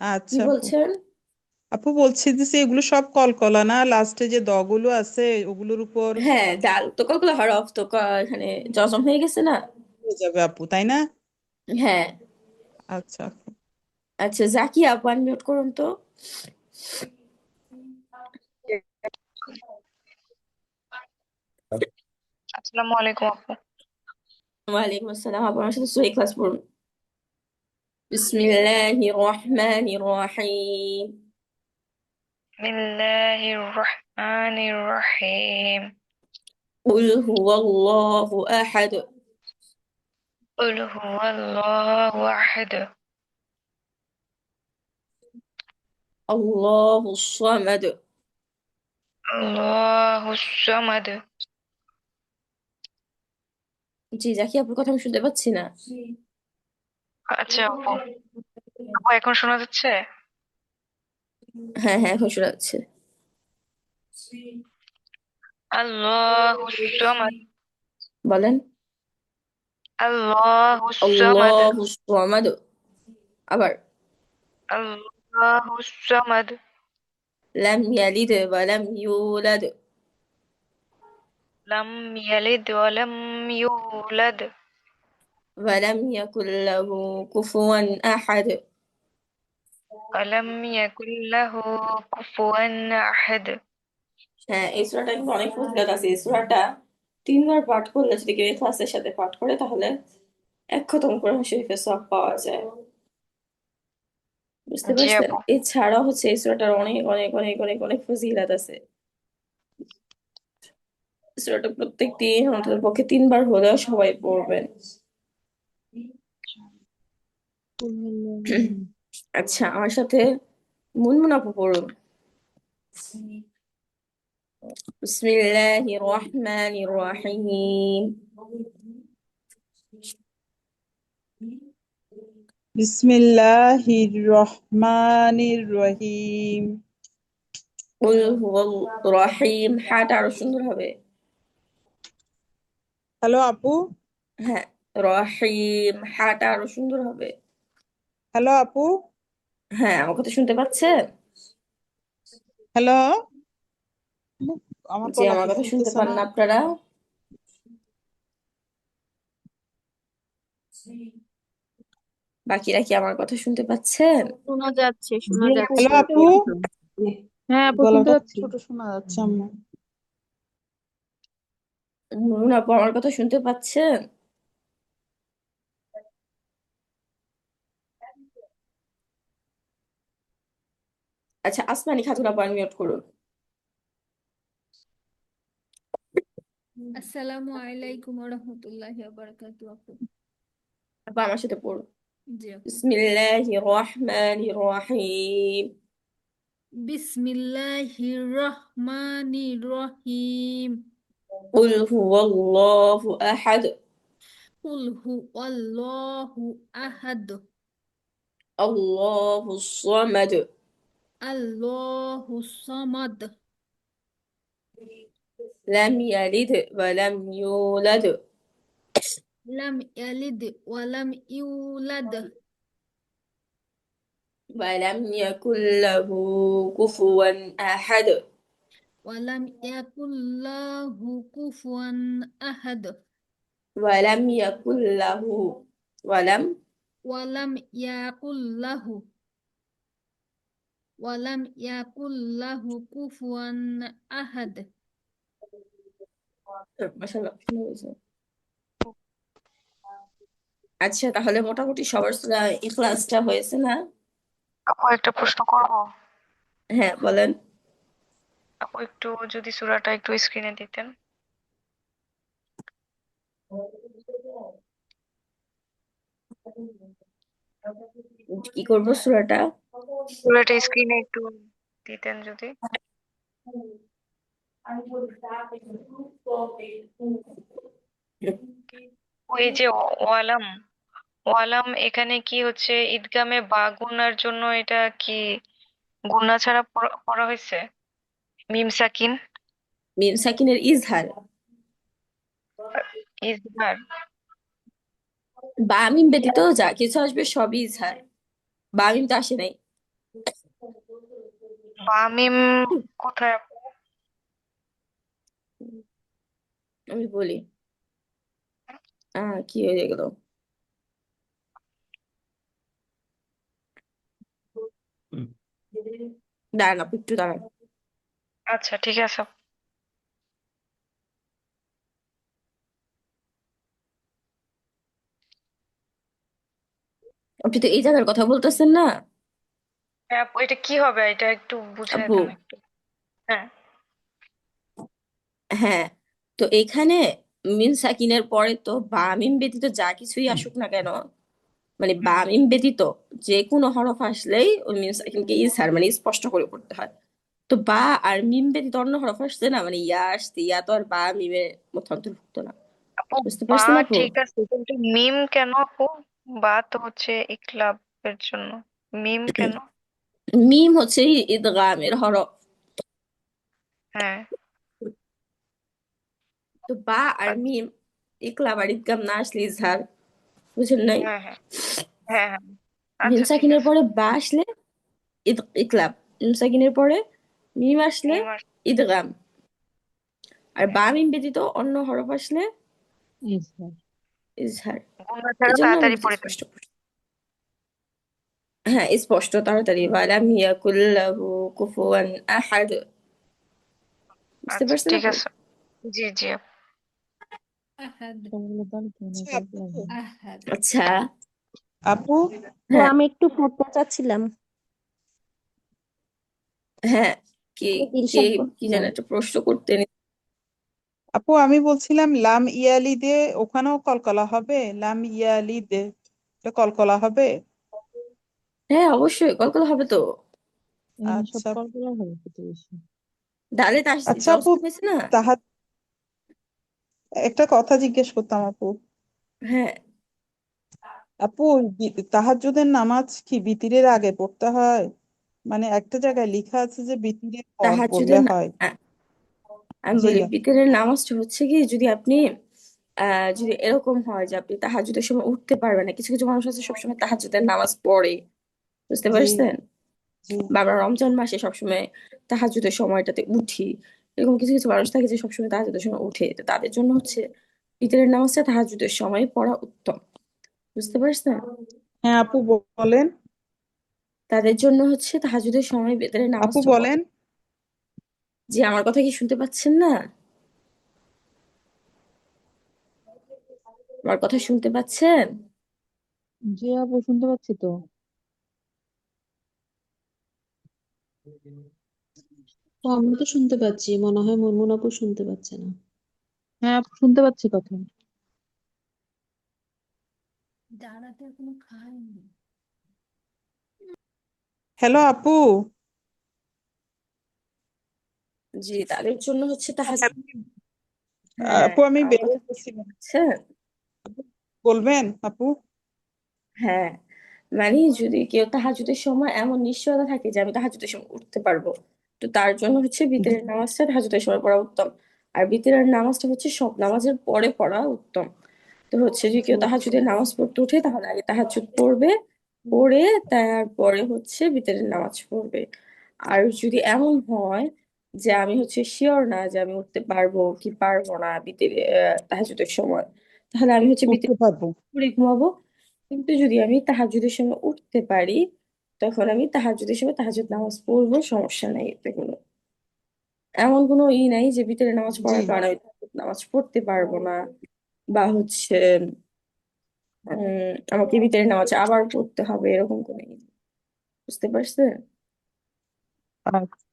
কি আচ্ছা আপু। বলছেন? আপু বলছি যে এগুলো সব কল কলা না, লাস্টে যে দগুলো আছে ওগুলোর উপর হ্যাঁ, ডাল তো কতগুলো হরফ তো এখানে জজম হয়ে গেছে না? হয়ে যাবে আপু, তাই না? হ্যাঁ। আচ্ছা আপু। আচ্ছা, জাকি আপু আনমিউট করুন তো। আসসালামু আলাইকুম আপু। ওয়ালাইকুম আসসালাম আপু, আমার সাথে সহি ক্লাস পড়ুন। বিসমিল্লাহির রহমানির রহিম বিসমিল্লাহির রহমানির রহিম قل هو الله أحد قل هو الله أحد الله الصمد الله الصمد জি, জাকি আপুর কথা আমি শুনতে পাচ্ছি না। আচ্ছা আপু, আপু এখন শোনা যাচ্ছে? হ্যাঁ হ্যাঁ, এখন শোনা যাচ্ছে। আল্লাহু সামাদ বলেন। আল্লাহু সামাদ আল্লাহু সামাদ। আবার আল্লাহু সামাদ লাম ইয়ালিদ ওয়া লাম ইউলাদ লাম ইয়ালিদ ওয়া লাম ইউলাদ ওয়া লাম ইয়াকুল লাহু কুফুয়ান আহাদ। ওয়া লাম ইয়াকুল লাহু কুফুয়ান আহাদ। হ্যাঁ, এই সূরাটা কিন্তু অনেক ফজিলত আছে। এই সূরাটা 3 বার পাঠ করলে, যদি কেউ ইখলাসের সাথে পাঠ করে, তাহলে 1 খতম কোরআন শরীফের সওয়াব পাওয়া যায়। বুঝতে জি পারছেন? আপু। এছাড়াও হচ্ছে এই সূরাটার অনেক অনেক অনেক অনেক অনেক ফজিলত আছে। সূরাটা প্রত্যেকদিন অন্তত পক্ষে 3 বার হলেও সবাই পড়বেন। আচ্ছা, আমার সাথে মুনমুন আপু পড়ুন। বিসমিল্লাহির রহমানির রহিম বিসমিল্লাহির রহমানির রহিম। কুল হুয়াল রহিম। হাটা আরো সুন্দর হবে। হ্যালো আপু। হ্যাঁ, রহিম, হাটা আরো সুন্দর হবে। হ্যালো আপু। হ্যাঁ, আমার কথা শুনতে পাচ্ছেন? হ্যালো। আমার জি, গলা আমার তো কথা শুনতে শুনতেছে পান না। না আপনারা? বাকিরা কি আমার কথা শুনতে পাচ্ছেন? শোনা যাচ্ছে শোনা জি যাচ্ছে হ্যালো আপু, হ্যাঁ আপু শুনতে গলাটা পাচ্ছি। ছোট শোনা যাচ্ছে আম্মু। নুন আপু আমার কথা শুনতে পাচ্ছেন? আচ্ছা, আসমানি খাতুন আপু আনমিউট করুন। আসসালামু আলাইকুম ওয়া রাহমাতুল্লাহি ওয়া বারাকাতুহু আপু। আপু আমার সাথে পড়ুন। জি আপু। বিসমিল্লাহির রহমানির রহিম। বিসমিল্লাহির রহমানির রহিম। কুল হুয়াল্লাহু আহাদ, কুল হুয়াল্লাহু আহাদ, আল্লাহুস সামাদ, আল্লাহুস সামাদ, লাম ইয়ালিদ ওয়া লাম ইউলাদ, লাম ইয়ালিদ ওয়া লাম ইউলাদ, ওয়া লাম ইয়াকুল লাহু কুফুয়ান আহাদ। ওয়া লাম ইয়াকুল লাহু কুফুয়ান আহাদ, ওয়া লাম ইয়াকুল লাহু, ওয়া লাম, ওয়া লাম ইয়াকুল লাহু, ওয়া লাম ইয়াকুল লাহু কুফুয়ান আহাদ। মাশাআল্লাহ, সুন্দর হয়েছে। আচ্ছা, তাহলে মোটামুটি সবার সূরা ইখলাসটা হয়েছে না? আপু একটা প্রশ্ন করব? হ্যাঁ বলেন। আপু একটু যদি সূরাটা একটু স্ক্রিনে দিতেন। কি করবো সূরাটা? সূরাটা স্ক্রিনে একটু দিতেন যদি। ওই যে ওয়ালাম, ওয়ালাম এখানে কি হচ্ছে ঈদগামে বা গুণার জন্য এটা কি গুণা ছাড়া পড়া হয়েছে? মিম সাকিন, মিম সাকিনের ইজহার, ইজহার। বা মিম ব্যতীত যা কিছু আসবে সবই ইজহার। বা মিম তো আসে নাই। বা মিম কোথায় আপু? আমি বলি, কি হয়ে গেল? দাঁড়ান আপু, একটু দাঁড়ান। আচ্ছা ঠিক আছে। আপনি তো এই জায়গার কথা বলতেছেন না হ্যাঁ আপু, এটা কি হবে? এটা একটু বুঝাই আপু? দেন একটু। হ্যাঁ, হ্যাঁ, তো এইখানে মিম সাকিনের পরে তো বা মিম ব্যতীত যা কিছুই আসুক না কেন, মানে বা মিম ব্যতীত যে কোনো হরফ আসলেই ওই মিম সাকিনকে ইজহার মানে স্পষ্ট করে পড়তে হয়। তো বা আর মিম ব্যতীত অন্য হরফ আসছে না, মানে ইয়া আসছে, ইয়া তো আর বা মিমের মধ্যে অন্তর্ভুক্ত না। আপু বুঝতে বা পারছেন আপু? ঠিক আছে, কিন্তু মিম কেন আপু? বা তো হচ্ছে ইকলাবের জন্য, মিম কেন? মিম হচ্ছে ইদগামের হরফ। হ্যাঁ তো বা আর মিম ইকলাব আর ইদগাম না আসলে ইজহার। বুঝেন নাই? হ্যাঁ হ্যাঁ হ্যাঁ হ্যাঁ। মিম আচ্ছা ঠিক সাকিনের আছে। পরে বা আসলে ইকলাব, মিম সাকিনের পরে মিম আসলে মিম আর ইদগাম, আর হ্যাঁ, বা মিম ব্যতীত অন্য হরফ আসলে ইজহার। ইজহার। গুণা এই ছাড়া জন্য আমি তাড়াতাড়ি হচ্ছে পড়ে ফেলি। স্পষ্ট করছি। হ্যাঁ, স্পষ্ট তাড়াতাড়ি। ওয়ালাম ইয়াকুল্লাহু কুফুয়ান আহাদ। বুঝতে আচ্ছা পারছেন ঠিক আপু? আছে। জি জি আপু। আহাদ, সবগুলো দল কেন আচ্ছা আপু, আহাদ। আচ্ছা। আপু তো হ্যাঁ, আমি একটু পড়তে চাচ্ছিলাম। হ্যাঁ, কি আমি কে দিলশাদ কি যেন বলছিলাম। একটা প্রশ্ন করতে আপু আমি বলছিলাম লাম ইয়ালিদে ওখানেও কলকলা হবে? লাম ইয়ালিদে এটা কলকলা হবে? হ্যাঁ অবশ্যই কলকলা হবে তো। এখানে সব আচ্ছা কলকলা হবে প্রতিবেশী। ডালে তার আচ্ছা আপু, জবস হয়েছে না? তাহার একটা কথা জিজ্ঞেস করতাম আপু। হ্যাঁ, আপু তাহাজ্জুদের নামাজ কি বিতিরের আগে পড়তে হয়? মানে একটা জায়গায় লেখা আছে যে বিতিরের পর পড়লে তাহাজ্জুদের হয়। আমি জি বলি বিকেলের নামাজটা হচ্ছে কি, যদি আপনি যদি এরকম হয় যে আপনি তাহাজ্জুদের সময় উঠতে পারবেন না, কিছু কিছু মানুষ আছে সবসময় তাহাজ্জুদের নামাজ পড়ে, বুঝতে জি পারছেন? জি বা আমরা রমজান মাসে সবসময় তাহাজ্জুদের সময়টাতে উঠি, এরকম কিছু কিছু মানুষ থাকে যে সবসময় তাহাজ্জুদের সময় উঠে, তো তাদের জন্য হচ্ছে বিকেলের নামাজটা তাহাজ্জুদের সময় পড়া উত্তম। বুঝতে পারছেন? হ্যাঁ আপু বলেন। তাদের জন্য হচ্ছে তাহাজ্জুদের সময় বেতরে আপু নামাজটা পড়া। বলেন। জি, আমার কথা কি শুনতে পাচ্ছেন না? আমার কথা শুনতে পাচ্ছেন? জি আপু শুনতে পাচ্ছি তো। ও আমরা তো শুনতে পাচ্ছি, মনে হয় মুনমুন আপু শুনতে পাচ্ছে না। হ্যাঁ আপু শুনতে পাচ্ছি কথা। দাঁড়াতে এখনো খাইনি। হ্যালো আপু। জি, তাদের জন্য হচ্ছে তাহাজ্জুদ। আমি- হ্যাঁ, আপু আমি আমার বের কথা কি শুনতে হতেছিলাম। পাচ্ছেন? বলবেন আপু? হ্যাঁ, মানে যদি কেউ তাহাজ্জুদের সময় এমন নিশ্চয়তা থাকে যে আমি তাহাজ্জুদের সময় উঠতে পারবো, তো তার জন্য হচ্ছে বিতরের নামাজটা তাহাজ্জুদের সময় পড়া উত্তম। আর বিতরের নামাজটা হচ্ছে সব নামাজের পরে পড়া উত্তম। তো হচ্ছে যে কেউ তাহাজ্জুদের নামাজ পড়তে উঠে তাহলে আগে তাহাজ্জুদ পড়বে, পড়ে তারপরে হচ্ছে বিতরের নামাজ পড়বে। আর যদি এমন হয় যে আমি হচ্ছে শিওর না যে আমি উঠতে পারবো কি পারবো না বিতরে তাহাজ্জুদের সময়, তাহলে আমি হচ্ছে উঠতে পারবো। পড়ে ঘুমাবো। কিন্তু যদি আমি তাহাজ্জুদের সময় উঠতে পারি, তখন আমি তাহাজ্জুদের সময় তাহাজ্জুদ নামাজ পড়বো, সমস্যা নাই এতে কোনো। এমন কোনো নাই যে বিতরে নামাজ জি পড়ার কারণে আমি তাহাজ্জুদ নামাজ পড়তে পারবো না, বা হচ্ছে আমাকে বিতরে নামাজ আবার পড়তে হবে, এরকম কোনো ই নেই। বুঝতে পারছেন? আচ্ছা।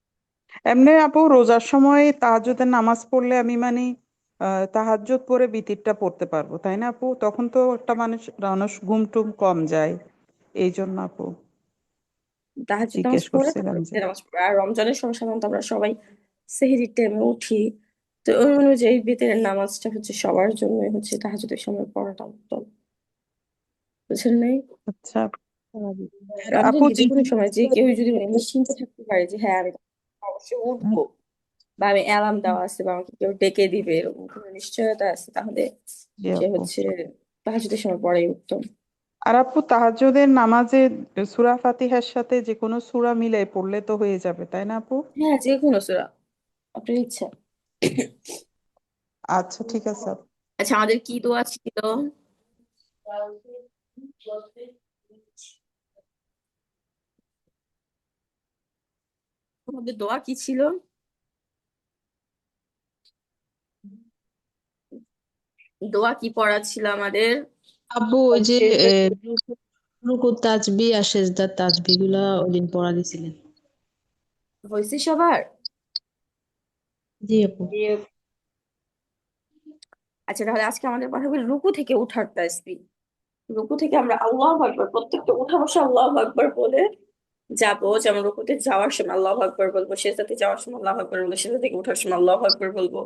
এমনি আপু রোজার সময় তাহাজ্জুদের নামাজ পড়লে আমি মানে তাহাজ্জুদ পড়ে বিতিরটা পড়তে পারবো তাই না আপু? তখন তো একটা মানুষ ঘুম টুম কম যায়, এই জন্য আপু তাহাজ্জুদ নামাজ জিজ্ঞেস পড়ে তারপর করছিলাম যে। বিতরে নামাজ পড়ে। আর রমজানের সময় সাধারণত আমরা সবাই সেহরির টাইমে উঠি, তো ওই অনুযায়ী বিতরের নামাজটা হচ্ছে সবার জন্য হচ্ছে তাহাজ্জুদের সময় পড়াটা উত্তম। বুঝেন নাই? আচ্ছা। আর রমজান আপু কি যে কোনো সময় যে কেউ যদি মানে নিশ্চিন্ত থাকতে পারে যে হ্যাঁ আমি অবশ্যই উঠবো, বা আমি অ্যালার্ম দেওয়া আছে বা আমাকে কেউ ডেকে দিবে, এরকম কোনো নিশ্চয়তা আছে, তাহলে জি সে আপু। হচ্ছে তাহাজ্জুদের সময় পড়াই উত্তম। আর আপু তাহাজ্জুদের নামাজে সূরা ফাতিহার সাথে যে কোনো সূরা মিলে পড়লে তো হয়ে যাবে তাই না আপু? হ্যাঁ, যে কোনো সূরা, আপনার ইচ্ছা। আচ্ছা ঠিক আছে আপু। আচ্ছা, আমাদের কি দোয়া ছিল? আমাদের দোয়া কি ছিল? দোয়া কি পড়া ছিল আমাদের? আব্বু ওই যে রুকু তাসবিহ আর সেজদার তাসবিহ গুলা ওই দিন পড়া দিছিলেন। হয়েছে সবার? জি আপু। আচ্ছা, তাহলে আজকে আমাদের কথা বলি রুকু থেকে উঠার তাসবিহ। রুকু থেকে আমরা আল্লাহু আকবার, প্রত্যেকটা উঠা বসা আল্লাহু আকবার বলে যাবো। যেমন রুকুতে যাওয়ার সময় আল্লাহু আকবার বলবো, সেজদাতে যাওয়ার সময় আল্লাহু আকবার বলবো, সেজদা থেকে ওঠার সময় আল্লাহু আকবার বলবো,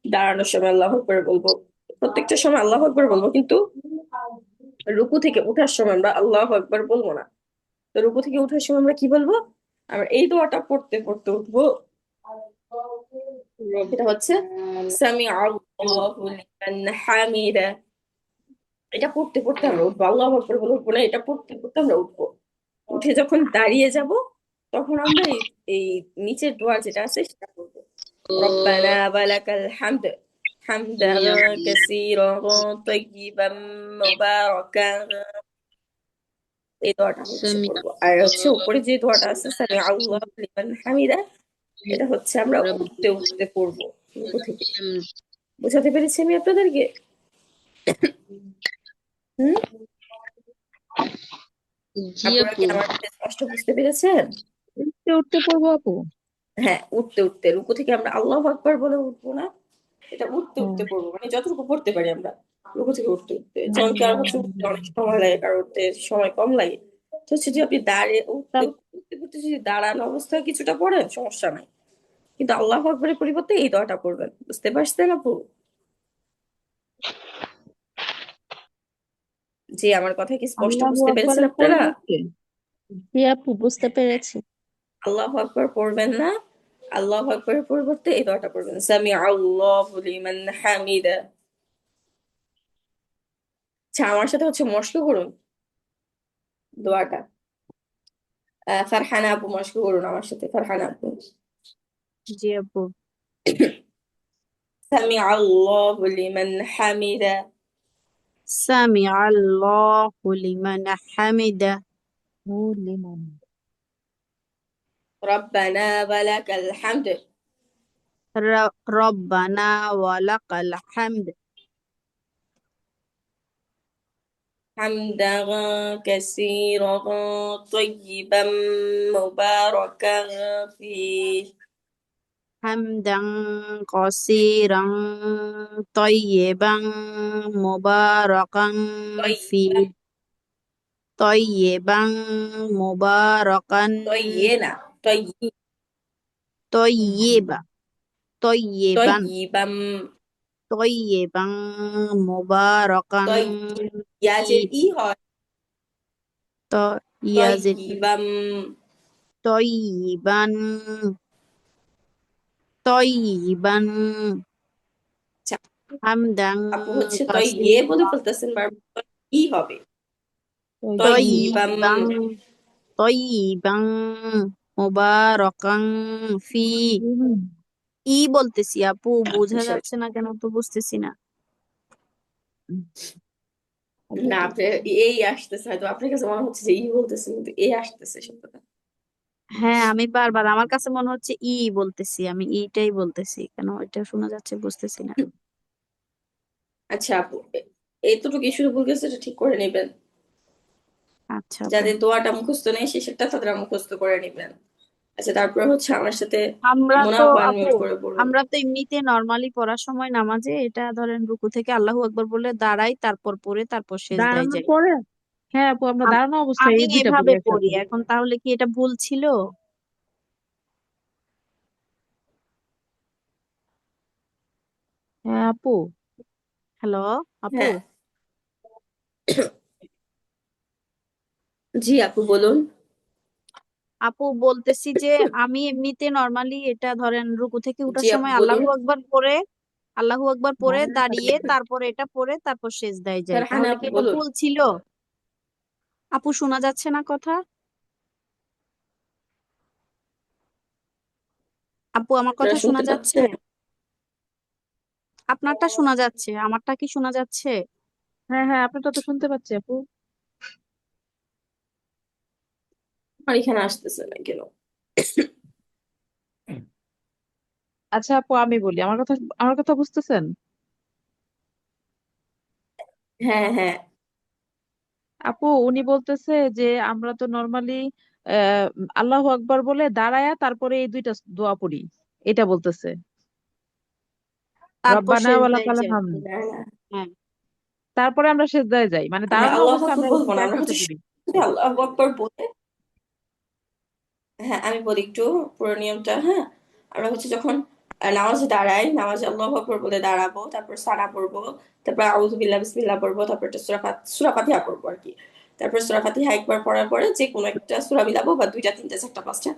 দাঁড়ানোর সময় আল্লাহু আকবার বলবো, প্রত্যেকটা সময় আল্লাহু আকবার বলবো। কিন্তু রুকু থেকে ওঠার সময় আমরা আল্লাহু আকবার বলবো না। তো রুকু থেকে ওঠার সময় আমরা কি বলবো? আমরা এই দোয়াটা পড়তে পড়তে উঠবো। এটা হচ্ছে সামি আল্লাহু লিমান হামিদা। এটা পড়তে পড়তে আমরা উঠবো, আল্লাহু আকবার বলে উঠবো না, এটা পড়তে পড়তে আমরা উঠবো। উঠে যখন দাঁড়িয়ে যাব, তখন আমরা এই নিচের দোয়া যেটা আছে সেটা করবো। রব্বানা ওয়ালাকাল হামদ হামদান কাসীরান তাইয়িবান মুবারাকান, এই দোয়াটা হচ্ছে সামি পড়বো। আর হচ্ছে উপরে যে দোয়াটা আছে সামি আল্লাহু লিমান হামিদা, এটা হচ্ছে আমরা উঠতে উঠতে পড়বো রুকু থেকে। বোঝাতে পেরেছি আমি আপনাদেরকে? হুম? জি আপনারা আপু। কি আমার কথা স্পষ্ট বুঝতে পেরেছেন? উঠতে উঠতে পড়বো আপু। হ্যাঁ, উঠতে উঠতে রুকু থেকে আমরা আল্লাহু আকবার বলে উঠবো না, এটা উঠতে হ্যাঁ। উঠতে পড়বো, মানে যতটুকু পড়তে পারি আমরা রুকু থেকে উঠতে উঠতে। যেমন কারো হচ্ছে উঠতে অনেক সময় লাগে, কারো উঠতে সময় কম লাগে, তো হচ্ছে যে আপনি দাঁড়িয়ে উঠতে তাহলে উঠতে উঠতে যদি দাঁড়ানো অবস্থায় কিছুটা পড়েন সমস্যা নাই, কিন্তু আল্লাহু আকবরের পরিবর্তে এই দোয়াটা পড়বেন। বুঝতে পারছেন আপু? জি, আমার কথা কি স্পষ্ট আল্লাহু বুঝতে পেরেছেন আকবারের আপনারা? পরিবর্তে জি আপু বুঝতে পেরেছি। আল্লাহু আকবার পড়বেন না, আল্লাহু আকবরের পরিবর্তে এই দোয়াটা পড়বেন, সামি আল্লাহু লিমান হামিদা। আচ্ছা, আমার সাথে হচ্ছে মশক করুন দোয়াটা। ফারহানা আপু মশক করুন আমার সাথে, ফারহানা আপু। জি আপু। সামি আল্লাহু লিমান হামিদা, سمع الله لمن حمده هو لمن ربنا ولك الحمد ربنا ولك الحمد حمدا كثيرا طيبا مباركا فيه حمدا كثيرا طيبا مباركا فيه طيبا مباركا طينا طيبا طيبا طيبا طيبا مباركا طيب يا فيه جدي هاي يزد طيبا طيبا طيبا আচ্ছা, حمدا আপু হচ্ছে তৈয়ে كثيرا বলে ফেলতেছেন বারবার কি হবে طيب তৈবাম طيبا طيبا مباركا فيه ই বলতেছি আপু বোঝা যাচ্ছে না কেন তো বুঝতেছি না না আপনি এই আসতেছে হয়তো আপনার কাছে মনে হচ্ছে যে ই বলতেছেন কিন্তু এই আসতেছে শব্দটা হ্যাঁ আমি বারবার আমার কাছে মনে হচ্ছে ই বলতেছি আমি ইটাই বলতেছি কেন এটা শোনা যাচ্ছে বুঝতেছি না আচ্ছা আপু এতটুকু শুরু ভুল গেছে এটা ঠিক করে নেবেন আচ্ছা আপু যাদের দোয়াটা মুখস্থ নেই সেটা তাদের মুখস্থ করে নেবেন আচ্ছা তারপর হচ্ছে আমার সাথে আমরা তো মুনাফা আপু মিউট করে পড়ুন আমরা তো এমনিতে নর্মালি পড়ার সময় নামাজে এটা ধরেন রুকু থেকে আল্লাহু আকবার বলে দাঁড়াই তারপর পড়ে তারপর সেজদায় দাঁড়ানোর যাই পরে হ্যাঁ আপু আমরা দাঁড়ানো অবস্থায় আমি এই দুইটা পড়ি এভাবে পড়ি একসাথে এখন তাহলে কি এটা ভুল ছিল হ্যাঁ আপু হ্যালো আপু হ্যাঁ জি আপু বলুন আপু বলতেছি যে আমি এমনিতে নর্মালি এটা ধরেন রুকু থেকে উঠার জি আপু সময় বলুন আল্লাহু আকবার পড়ে দাঁড়িয়ে তারপর এটা পড়ে তারপর সেজদায় যাই ফারহানা তাহলে কি আপু এটা বলুন ভুল ছিল আপু শোনা যাচ্ছে না কথা আপু আমার আপনারা কথা শোনা শুনতে যাচ্ছে পাচ্ছেন আপনারটা শোনা যাচ্ছে আমারটা কি শোনা যাচ্ছে হ্যাঁ হ্যাঁ আপনারটা তো শুনতে পাচ্ছি আপু আমার এখানে আসতেছে না কেন আচ্ছা আপু আমি বলি আমার কথা বুঝতেছেন হ্যাঁ হ্যাঁ আপু উনি বলতেছে যে আমরা তো নর্মালি আহ আল্লাহু আকবার বলে দাঁড়ায়া তারপরে এই দুইটা দোয়া পড়ি এটা বলতেছে তারপর রব্বানা সেজদায় ওয়ালাকাল যাই হামদ না না হ্যাঁ তারপরে আমরা সেজদায় যাই মানে হ্যাঁ দাঁড়ানো আল্লাহু অবস্থায় আকবার আমরা এই বলবো না দুইটা আমরা একসাথে হচ্ছে পড়ি আল্লাহু আকবার বলে হ্যাঁ আমি বলি একটু পুরো নিয়মটা হ্যাঁ আমরা হচ্ছে যখন নামাজে দাঁড়াই নামাজে আল্লাহু আকবার বলে দাঁড়াবো তারপর সানা পড়বো তারপর আউযু বিল্লাহ বিসমিল্লাহ পড়বো তারপর একটা সূরা ফাতিহা পড়বো আর কি তারপর সূরা ফাতিহা একবার পড়ার পরে যে কোনো একটা সূরা মিলাবো বা দুইটা তিনটা চারটা পাঁচটা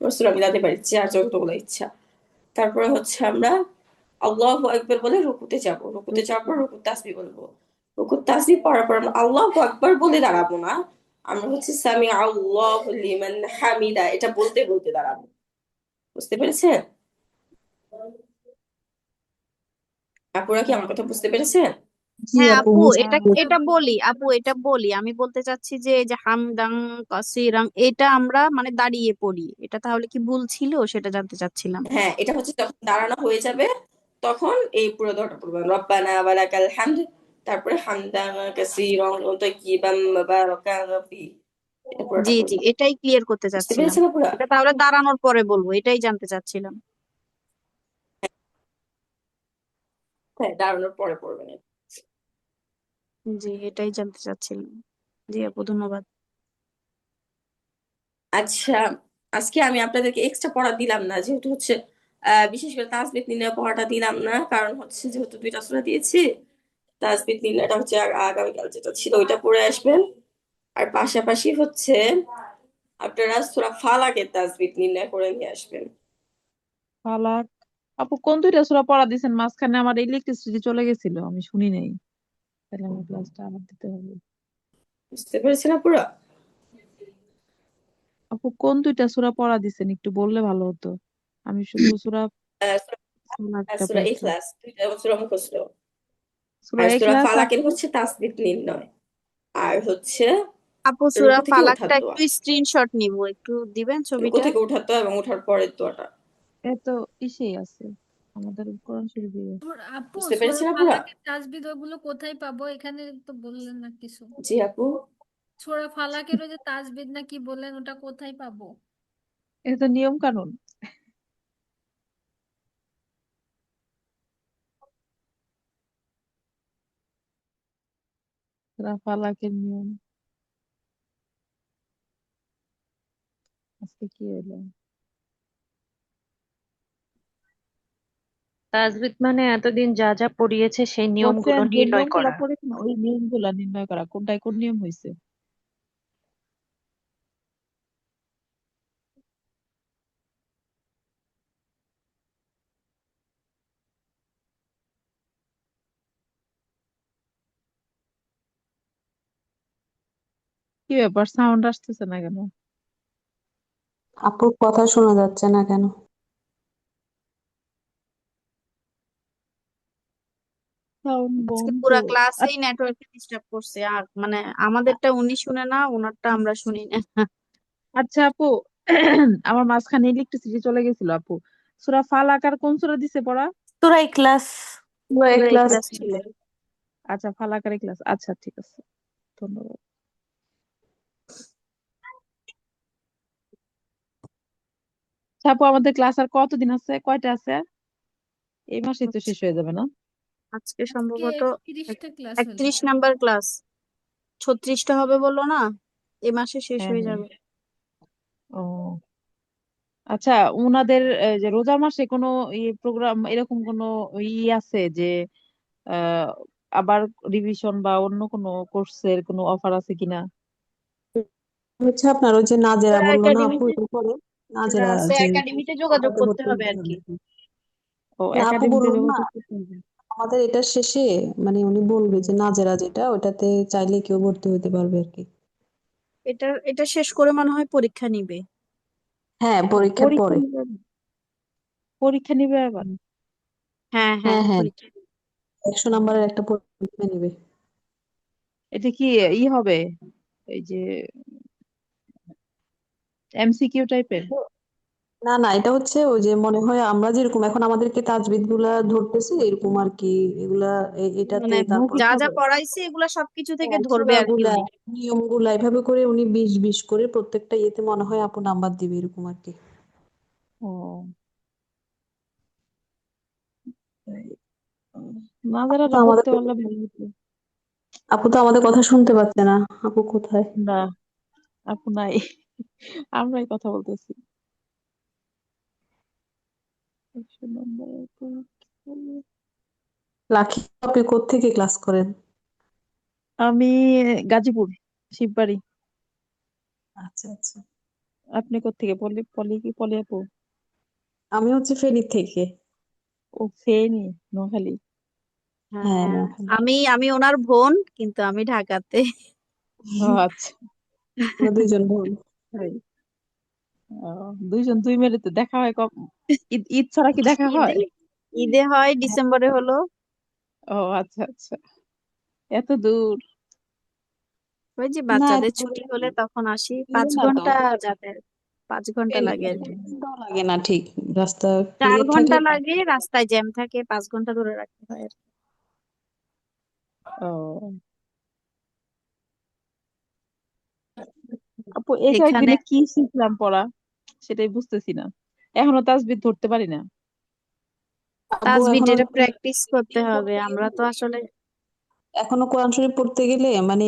সূরা মিলাতে পারি যার যতগুলো ইচ্ছা তারপরে হচ্ছে আমরা আল্লাহু আকবার বলে রুকুতে যাব রুকুতে যাওয়ার পর রুকুর তাসবিহ বলবো রুকুর তাসবিহ পড়ার পর আমরা আল্লাহু আকবার বলে দাঁড়াবো না আমরা হচ্ছে সামি আল্লাহু লিমান হামিদা এটা বলতে বলতে দাঁড়াবো বুঝতে পেরেছেন আপুরা কি আমার কথা বুঝতে পেরেছেন জি হ্যাঁ আপু আপু এটা বুঝতে এটা বলি আপু এটা বলি আমি বলতে চাচ্ছি যে এই যে হামদাং কাসিরাং এটা আমরা মানে দাঁড়িয়ে পড়ি এটা তাহলে কি ভুল ছিল সেটা জানতে চাচ্ছিলাম হ্যাঁ এটা হচ্ছে যখন দাঁড়ানো হয়ে যাবে তখন এই পুরো দোয়াটা পড়বেন রব্বানা ওয়ালাকাল হামদ তারপরে হামদান কাসীরান তাইয়িবাম মুবারাকান ফি এটা পুরোটা জি জি পড়বেন এটাই ক্লিয়ার করতে বুঝতে চাচ্ছিলাম পেরেছেন আপুরা এটা তাহলে দাঁড়ানোর পরে বলবো এটাই জানতে চাচ্ছিলাম হ্যাঁ দাঁড়ানোর পরে পড়বেন জি এটাই জানতে চাচ্ছিলাম জি আপু ধন্যবাদ আচ্ছা আজকে আমি আপনাদেরকে এক্সট্রা পড়া দিলাম না যেহেতু হচ্ছে বিশেষ করে তাসবিহ নির্ণয় পড়াটা দিলাম না কারণ হচ্ছে যেহেতু দুইটা সূরা দিয়েছি তাসবিহ নির্ণয়টা হচ্ছে আগামীকাল যেটা ছিল ওইটা পড়ে আসবেন আর পাশাপাশি হচ্ছে আপনারা সূরা ফালাকের তাসবিহ নির্ণয় করে নিয়ে আসবেন ফালাক আপু কোন দুইটা সূরা পড়া দিছেন মাঝখানে আমার ইলেকট্রিসিটি চলে গেছিল আমি শুনি নাই তাহলে আমার ক্লাসটা আবার দিতে হবে বুঝতে পেরেছেন পুরো আপু কোন দুইটা সূরা পড়া দিছেন একটু বললে ভালো হতো আমি শুধু সূরা ফালাকটা সূরা পড়ছি ইখলাস দুইটা সূরা মুখস্থ সূরা আর সূরা ইখলাস আর ফালাকের হচ্ছে তাসবিহ নির্ণয়, আর হচ্ছে আপু রুকু সূরা থেকে ফালাকটা ওঠার একটু দোয়া। স্ক্রিনশট নিব, একটু দিবেন রুকু ছবিটা। থেকে ওঠার দোয়া এবং ওঠার পরের দোয়াটা। এত ইসেই আছে আমাদের কোরআন শরীফে। আপু বুঝতে সূরা পেরেছেন আপুরা? ফালাকের তাসবিহ ওগুলো কোথায় পাবো? এখানে তো বললেন না কিছু। জি আপু। সূরা ফালাকের ওই যে তাসবিহ না কি বললেন, ওটা কোথায় পাবো? এটা তো নিয়ম কানুন। সূরা ফালাকের নিয়ম আজকে কি হলো? তাজবিদ মানে এতদিন যা যা পড়িয়েছে সেই নিয়মগুলো বলছেন যে নির্ণয় নিয়মগুলো করা। পড়েছেন ওই নিয়মগুলো নির্ণয় করা কোনটায় কোন নিয়ম হয়েছে। কি ব্যাপার, সাউন্ড আসতেছে না কেন? আপুর কথা শোনা যাচ্ছে না কেন? সাউন্ড আজকে বন্ধ। পুরা ক্লাসেই নেটওয়ার্ক ডিস্টার্ব করছে, আর মানে আমাদেরটা উনি শুনে না, ওনারটা আমরা শুনি না। আচ্ছা আপু, আমার মাঝখানে ইলেকট্রিসিটি চলে গেছিল আপু। সূরা ফালাক আর কোন সূরা দিছে পড়া? সূরা ইখলাস। পুরো পুরা ক্লাস ইখলাস ছিল। আচ্ছা, ফালাক আর ইখলাস, আচ্ছা ঠিক আছে, ধন্যবাদ। আচ্ছা আপু, আমাদের ক্লাস আর কতদিন আছে, কয়টা আছে? এই মাসেই তো শেষ হয়ে যাবে না? আজকে আজকে সম্ভবত 31টা ক্লাস হলো। 31 নাম্বার ক্লাস, 36টা হবে বললো না, এ মাসে শেষ হ্যাঁ হয়ে হ্যাঁ। যাবে। ও আচ্ছা, উনাদের যে রোজা মাসে কোনো প্রোগ্রাম এরকম কোনো আছে যে আহ আবার রিভিশন বা অন্য কোনো কোর্সের কোনো অফার আছে কিনা? হচ্ছে আপনার ওই যে নাজেরা বললো না আপু, একাডেমিতে এটা করে যেটা নাজেরা আছে যে একাডেমিতে যোগাযোগ ওটাতে করতে ভর্তি হবে হতে আর কি। হবে। ও না আপু একাডেমিতে বললাম না, যোগাযোগ করতে হবে। আমাদের এটা শেষে মানে উনি বলবে যে নাজেরা যেটা ওটাতে চাইলে কেউ ভর্তি হতে পারবে আর কি। এটা শেষ করে মনে হয় পরীক্ষা নিবে। হ্যাঁ, পরীক্ষার পরীক্ষা পরে। নিবে, পরীক্ষা নিবে আবার? হ্যাঁ হ্যাঁ হ্যাঁ হ্যাঁ, পরীক্ষা নিবে। 100 নাম্বারের একটা পরীক্ষা নিবে। এটা কি হবে, এই যে এমসিকিউ টাইপের? না না, এটা হচ্ছে ওই যে মনে হয় আমরা যেরকম এখন আমাদেরকে তাজবিদ গুলা ধরতেছি এরকম আর কি, এগুলা এটাতে মানে তারপর যা মুখস্থ যা হবে? পড়াইছে এগুলা সবকিছু থেকে হ্যাঁ, ধরবে আর কি সূরাগুলা উনি। নিয়মগুলা এভাবে করে উনি 20 করে প্রত্যেকটা ইয়েতে মনে হয় আপু নাম্বার দিবে এরকম আর কি। ও তাই। আপু তো নাজারাটা আমাদের পড়তে পারলে ভালো হতো। আপু তো আমাদের কথা শুনতে পাচ্ছে না। আপু কোথায়? না, আপু নাই, আমরাই কথা বলতেছি। 100 নম্বরের পরীক্ষা। লাকি আপনি কোত্থেকে ক্লাস করেন? আমি গাজীপুর, শিববাড়ি। আচ্ছা আচ্ছা। আপনি কোত্থেকে? পলি পলি কি পলি আপু? আমি হচ্ছে ফেনী থেকে। ও ফেনী, নোয়াখালী। হ্যাঁ, হ্যাঁ, নোয়াখালী। আমি ওনার বোন, কিন্তু আমি ঢাকাতে। ও আচ্ছা, আমরা দুইজন বোন। তাই। ও, দুইজন দুই মেরুতে দেখা হয় কম? ঈদ ঈদ ছাড়া কি দেখা ঈদে হয়? ঈদে হয়, হ্যাঁ, ডিসেম্বরে হলো। ও আচ্ছা আচ্ছা, এত দূর। ওই যে না বাচ্চাদের এত ছুটি দূরে হলে তখন আসি, দূরে 5 না তো, ঘন্টা যাতায়াত, 5 ঘন্টা ফেনী লাগে আর কি। ঘন্টাও লাগে না ঠিক, রাস্তা 4 ক্লিয়ার থাকলে ঘন্টা লাগে, রাস্তায় জ্যাম থাকে, 5 ঘন্টা ধরে রাখতে হয় আর কি। ও আপু, এই এখানে কয়েকদিনে কি শিখলাম পড়া সেটাই বুঝতেছি না, এখনো তাসবিহ ধরতে পারি না। আব্বু তাসবিহ এখনো এটা প্র্যাকটিস করতে হবে, পড়তে আমরা গেলে তো আসলে এখনো কোরআন শরীফ পড়তে গেলে মানে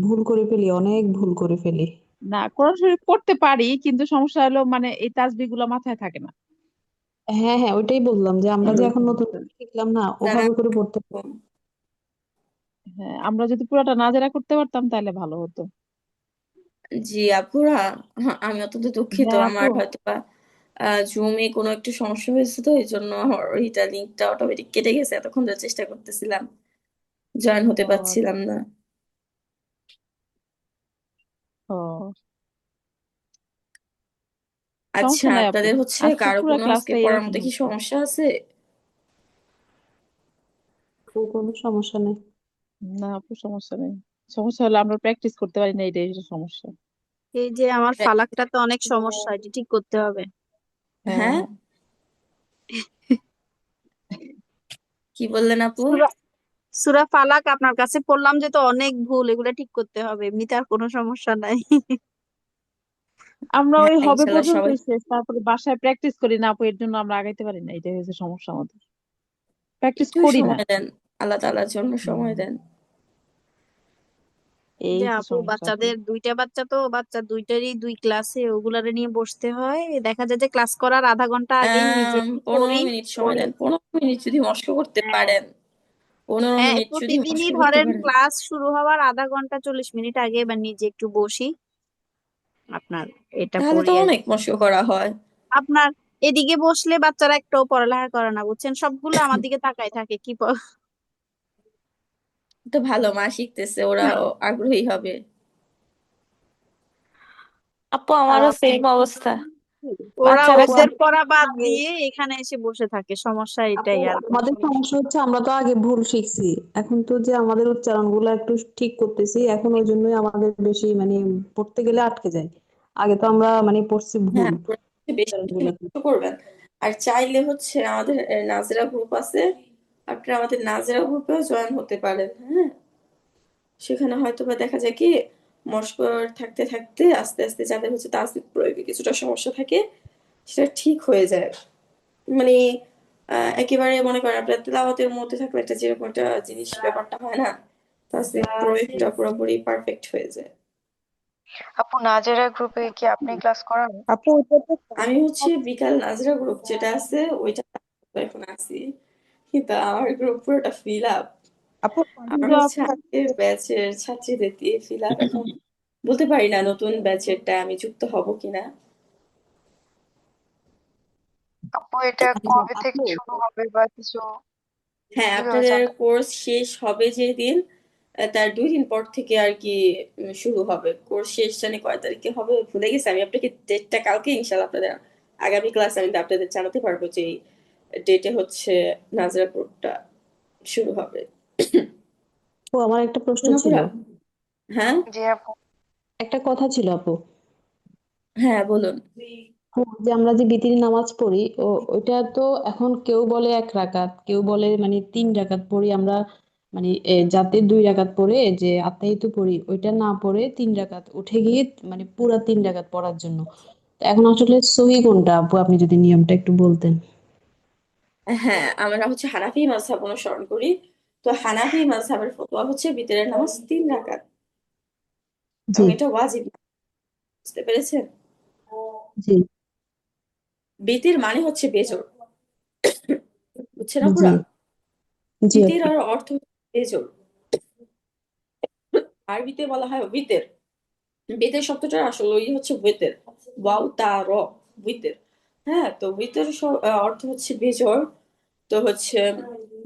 ভুল করে ফেলি, অনেক ভুল করে ফেলি। না, কোরআন শরীফ পড়তে পারি, কিন্তু সমস্যা হলো মানে এই তাসবিহ গুলো মাথায় থাকে না। হ্যাঁ হ্যাঁ, ওইটাই বললাম যে আমরা যে এই এখন নতুন সমস্যা। করে শিখলাম না, দাঁড়া। ওভাবে করে পড়তে হ্যাঁ, আমরা যদি পুরোটা নাজেরা করতে পারতাম তাহলে ভালো হতো। জি আপুরা, আমি অত্যন্ত দুঃখিত, হ্যাঁ আপু। আমার হয়তো বা জুমে কোনো একটু সমস্যা হয়েছে, তো এই জন্য ওইটা লিঙ্কটা অটোমেটিক কেটে গেছে, এতক্ষণ ধরে চেষ্টা করতেছিলাম, জয়েন হতে ও পারছিলাম না। ও, আচ্ছা, সমস্যা নাই আপু, আপনাদের হচ্ছে আজকে কারো পুরো কোনো আজকে ক্লাসটা পড়ার এরকম মধ্যে কি হচ্ছে। সমস্যা আছে? আপু, কোনো সমস্যা নেই। না আপু, সমস্যা নেই। সমস্যা হলো আমরা প্র্যাকটিস করতে পারি না, এটাই হচ্ছে সমস্যা। এই যে আমার ফালাকটা তো অনেক সমস্যা, এটি ঠিক করতে হবে। হ্যাঁ হ্যাঁ, হ্যাঁ। কি বললেন আপু? সূরা সূরা ফালাক আপনার কাছে পড়লাম যে তো অনেক ভুল, এগুলো ঠিক করতে হবে, এমনিতে আর কোনো সমস্যা নাই। আমরা ওই হ্যাঁ, হবে ইনশাল্লাহ সবাই। পর্যন্তই শেষ, তারপরে বাসায় প্র্যাকটিস করি না আপু, এর জন্য আমরা আগাইতে পারি না, এটাই হচ্ছে সমস্যা আমাদের, প্র্যাকটিস একটু করি না। সময় দেন, আল্লাহ তাআলার জন্য সময় দেন। এই যে হচ্ছে আপু, সমস্যা আপু। বাচ্চাদের দুইটা বাচ্চা, তো বাচ্চা দুইটারই দুই ক্লাসে, ওগুলারে নিয়ে বসতে হয়, দেখা যায় যে ক্লাস করার আধা ঘন্টা আগেই নিজে 15 মিনিট সময় দেন, 15 মিনিট যদি মস্ক করতে হ্যাঁ পারেন, 15 হ্যাঁ, মিনিট যদি প্রতিদিনই মস্ক করতে ধরেন পারেন, ক্লাস শুরু হওয়ার আধা ঘন্টা 40 মিনিট আগে বা নিজে একটু বসি, আপনার এটা তাহলে তো পড়ি আর অনেক কি। মস্ক করা হয়। আপনার এদিকে বসলে বাচ্চারা একটাও পড়ালেখা করে না, বুঝছেন, সবগুলো আমার দিকে তাকায় থাকে কি তো ভালো, মা শিখতেছে, ওরা আগ্রহী হবে। আপু আর আমারও সেম অবস্থা। ওরা বাচ্চারা আপু, ওদের সব পড়া বাদ দিয়ে এখানে এসে বসে থাকে, সমস্যা আপু, এটাই, আর কোনো আমাদের সমস্যা সমস্যা হচ্ছে আমরা তো আগে ভুল শিখছি, এখন তো যে আমাদের উচ্চারণ গুলো একটু ঠিক করতেছি, এখন ওই জন্যই আমাদের বেশি মানে পড়তে গেলে আটকে যায়। আগে তো আমরা মানে পড়ছি ভুল হ্যাঁ, ওরা বেশি উচ্চারণ বেশি গুলো। মুখস্থ করবেন। আর চাইলে হচ্ছে আমাদের নাজেরা গ্রুপ আছে, আপনারা আমাদের নাজেরা গ্রুপেও জয়েন হতে পারেন। হ্যাঁ, সেখানে হয়তো বা দেখা যায় কি মস্ক থাকতে থাকতে আস্তে আস্তে যাদের হচ্ছে তাসদিদ প্রয়োগে কিছুটা সমস্যা থাকে, সেটা ঠিক হয়ে যায়। মানে একেবারে মনে করেন আপনার তেলাওয়াতের মধ্যে থাকলে একটা যেরকম একটা জিনিস ব্যাপারটা হয় না, তাসদিদ প্রয়োগটা পুরোপুরি পারফেক্ট হয়ে যায়। আপু নাজেরা গ্রুপে কি আপনি ক্লাস করান? আপু ওটা তো আমি হচ্ছে বিকাল নাজরা গ্রুপ যেটা আছে ওইটা এখন আছি, কিন্তু আমার গ্রুপ পুরোটা ফিল আপ। আপু আমার হচ্ছে আগের ব্যাচের ছাত্রীদের দিয়ে ফিল আপ, এখন বলতে পারি না নতুন ব্যাচেরটা আমি যুক্ত হব কিনা। আপু এটা কবে থেকে আপু, শুরু হবে বা কিছু হ্যাঁ, কিভাবে আপনাদের জানতে? কোর্স শেষ হবে যেদিন, তার 2 দিন পর থেকে আর কি শুরু হবে। কোর্স শেষ জানি কয় তারিখে হবে ভুলে গেছি আমি, আপনাকে ডেটটা কালকে ইনশাল্লাহ আপনাদের আগামী ক্লাস আমি আপনাদের জানাতে পারবো যে এই ডেটে হচ্ছে নাজরা কোর্সটা শুরু হবে। আপু, আমার একটা প্রশ্ন ছিল। সোনাপুরা, হ্যাঁ জি আপু। একটা কথা ছিল আপু। হ্যাঁ বলুন। যে আমরা যে বিতির নামাজ পড়ি, ওইটা তো এখন কেউ বলে 1 রাকাত, কেউ বলে মানে 3 রাকাত পড়ি আমরা, মানে যাতে 2 রাকাত পড়ে যে আত্মাহিত পড়ি, ওইটা না পড়ে 3 রাকাত উঠে গিয়ে মানে পুরা 3 রাকাত পড়ার জন্য। তো এখন আসলে সহি কোনটা আপু, আপনি যদি নিয়মটা একটু বলতেন। হ্যাঁ, আমরা হচ্ছে হানাফি মাযহাব অনুসরণ করি। তো হানাফি মাযহাবের ফতোয়া হচ্ছে বিতরের নামাজ 3 রাকাত, জি, এবং এটা ওয়াজিব। বুঝতে পেরেছেন? জি, বিতির মানে হচ্ছে বেজোড়, বুঝছেন জি, আপুরা? জি বিতির আপু। আর অর্থ হচ্ছে বেজোড়, আরবিতে বলা হয় বিতের। বেতের শব্দটার আসলে ওই হচ্ছে বেতের, ওয়াও তা র, বিতের। হ্যাঁ, তো বিতের অর্থ হচ্ছে বেজোড়। তো হচ্ছে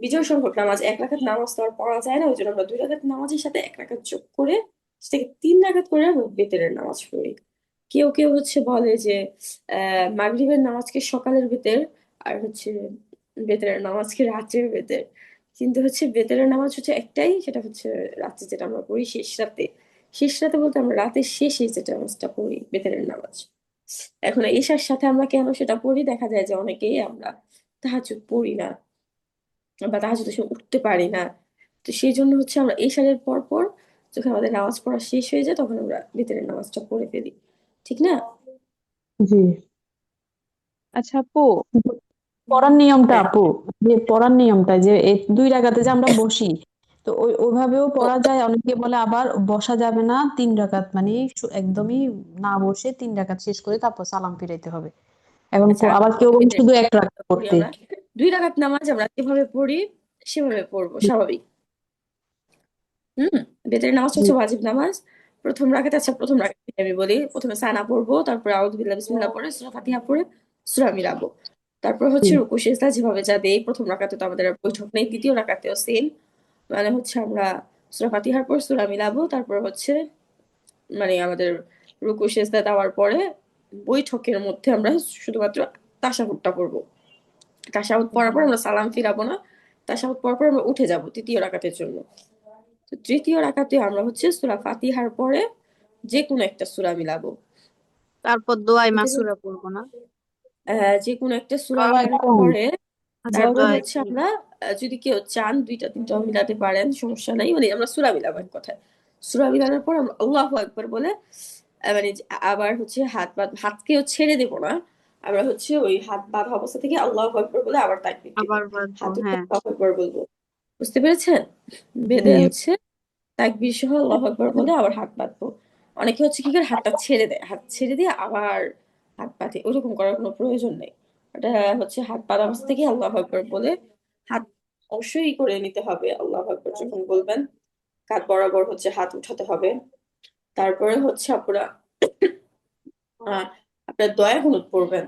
বিজয় সংখ্যক নামাজ, 1 রাকাত নামাজ তো আর পড়া যায় না, ওই জন্য আমরা 2 রাকাত নামাজের সাথে 1 রাকাত যোগ করে সেটাকে 3 রাকাত করে আমরা বেতেরের নামাজ পড়ি। কেউ কেউ হচ্ছে বলে যে মাগরিবের নামাজকে সকালের বেতের, আর হচ্ছে বেতেরের নামাজকে রাতের বেতের। কিন্তু হচ্ছে বেতেরের নামাজ হচ্ছে একটাই, সেটা হচ্ছে রাতে যেটা আমরা পড়ি শেষ রাতে। শেষ রাতে বলতে আমরা রাতের শেষে যেটা নামাজটা পড়ি বেতেরের নামাজ। এখন ঈশার সাথে আমরা কেন সেটা পড়ি, দেখা যায় যে অনেকেই আমরা তাহাজ্জুদ পড়ি না বা তাহাজ্জুদের সময় উঠতে পারি না। তো সেই জন্য হচ্ছে আমরা এশারের পর পর যখন আমাদের নামাজ পড়া শেষ হয়ে যায় তখন আমরা ভিতরের নামাজটা পড়ে ফেলি, ঠিক না? জি। আচ্ছা আপু, পড়ার নিয়মটা হ্যাঁ, আপু, যে পড়ার নিয়মটা যে এই 2 রাকাতে যে আমরা বসি, তো ওইভাবেও তো পড়া যায়, অনেকে বলে আবার বসা যাবে না 3 রাকাত, মানে একদমই না বসে 3 রাকাত শেষ করে তারপর সালাম ফিরাইতে হবে। এখন আচ্ছা আমি আবার কেউ বলে ভিতরের শুধু এক নামাজটা রাকাত পড়ি পড়তে। আমরা, 2 রাকাত নামাজ আমরা যেভাবে পড়ি সেভাবে পড়বো, স্বাভাবিক। হুম, বেতের নামাজ জি, হচ্ছে ওয়াজিব নামাজ। প্রথম রাকাতে, আচ্ছা প্রথম রাকাতে আমি বলি, প্রথমে সানা পড়বো, তারপর আউযু বিল্লাহি বিসমিল্লাহ পড়ে সূরা ফাতিহা পড়ে সূরা মিলাবো। তারপর জি, হচ্ছে রুকু সিজদা যেভাবে যা দেই, প্রথম রাকাতে তো আমাদের আর বৈঠক নেই, দ্বিতীয় রাকাতেও সেম। মানে হচ্ছে আমরা সূরা ফাতিহার পর সূরা মিলাবো, তারপর হচ্ছে মানে আমাদের রুকু সিজদা দেওয়ার পরে বৈঠকের মধ্যে আমরা শুধুমাত্র তাশাহুদটা পড়বো। তাশাহুদ পড়ার পর আমরা সালাম ফিরাবো না, তাশাহুদ পড়ার পর আমরা উঠে যাব তৃতীয় রাকাতের জন্য। তো তৃতীয় রাকাতে আমরা হচ্ছে সূরা ফাতিহার পরে যে কোনো একটা সূরা মিলাবো, তারপর দোয়ায় বুঝতে পেরেছি? মাসুরা পড়বো না? যে কোনো একটা সূরা দোয়া মিলানোর কোন পরে আচ্ছা তারপর দোয়ায় হচ্ছে কি? আমরা যদি কেউ চান দুইটা তিনটাও মিলাতে পারেন, সমস্যা নাই। মানে আমরা সূরা মিলাবো এক কথায়। সূরা মিলানোর পর আমরা আল্লাহু আকবার বলে মানে আবার হচ্ছে হাতকেও ছেড়ে দেবো না, আমরা হচ্ছে ওই হাত বাঁধা অবস্থা থেকে আল্লাহু আকবার বলে আবার তাকবীর দিব, আবার বাঁধবো, হাত উঠে হ্যাঁ। আল্লাহু আকবার বলবো, বুঝতে পেরেছেন? জি বেঁধে আপু। হচ্ছে তাকবীর সহ আল্লাহু আকবার বলে আবার হাত বাঁধবো। অনেকে হচ্ছে কি করে হাতটা ছেড়ে দেয়, হাত ছেড়ে দিয়ে আবার হাত বাঁধে, ওরকম করার কোনো প্রয়োজন নেই। ওটা হচ্ছে হাত বাঁধা অবস্থা থেকে আল্লাহু আকবার বলে হাত অবশ্যই করে নিতে হবে। আল্লাহু আকবার যখন বলবেন কাঁধ বরাবর হচ্ছে হাত উঠাতে হবে। তারপরে হচ্ছে আপনারা আপনার দয়া কুনুত পড়বেন।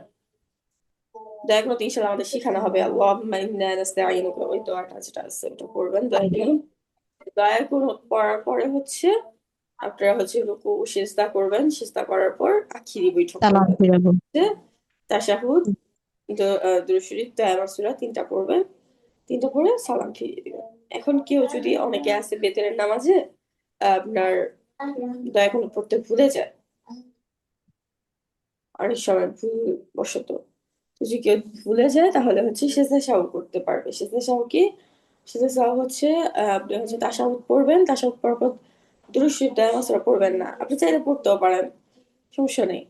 দয়া কুনুত ইনশাআল্লাহ আমাদের শেখানো হবে। আল্লাহুম্মা ইন্না নাস্তাঈনুকা, ওই দোয়াটা যেটা আছে ওটা পড়বেন দয়া কুনুত। দয়া কুনুত পড়ার পরে হচ্ছে আপনারা হচ্ছে রুকু সিজদা করবেন, সিজদা করার পর আখিরি বৈঠক সালাম করবেন। ফিরাবো। তাশাহুদ, দুরূদ শরীফ, দোয়া মাসুরা 3টা পড়বেন, 3টা পড়ে সালাম ফিরিয়ে দিবেন। এখন কেউ যদি, অনেকে আছে বেতনের নামাজে আপনার দয়া কুনুত পড়তে ভুলে যায়, অনেক সময় ভুল বশত। যদি কেউ ভুলে যায় তাহলে হচ্ছে সেজদা সাহু করতে পারবে। সেজদা সাহু কি? সেজদা সাহু হচ্ছে আপনি হচ্ছে তাশাহুদ পড়বেন, তাশাহুদ পড়ার পর দুরূদ শরীফ দোয়া মাসুরা পড়বেন না, আপনি চাইলে পড়তেও পারেন, সমস্যা নেই।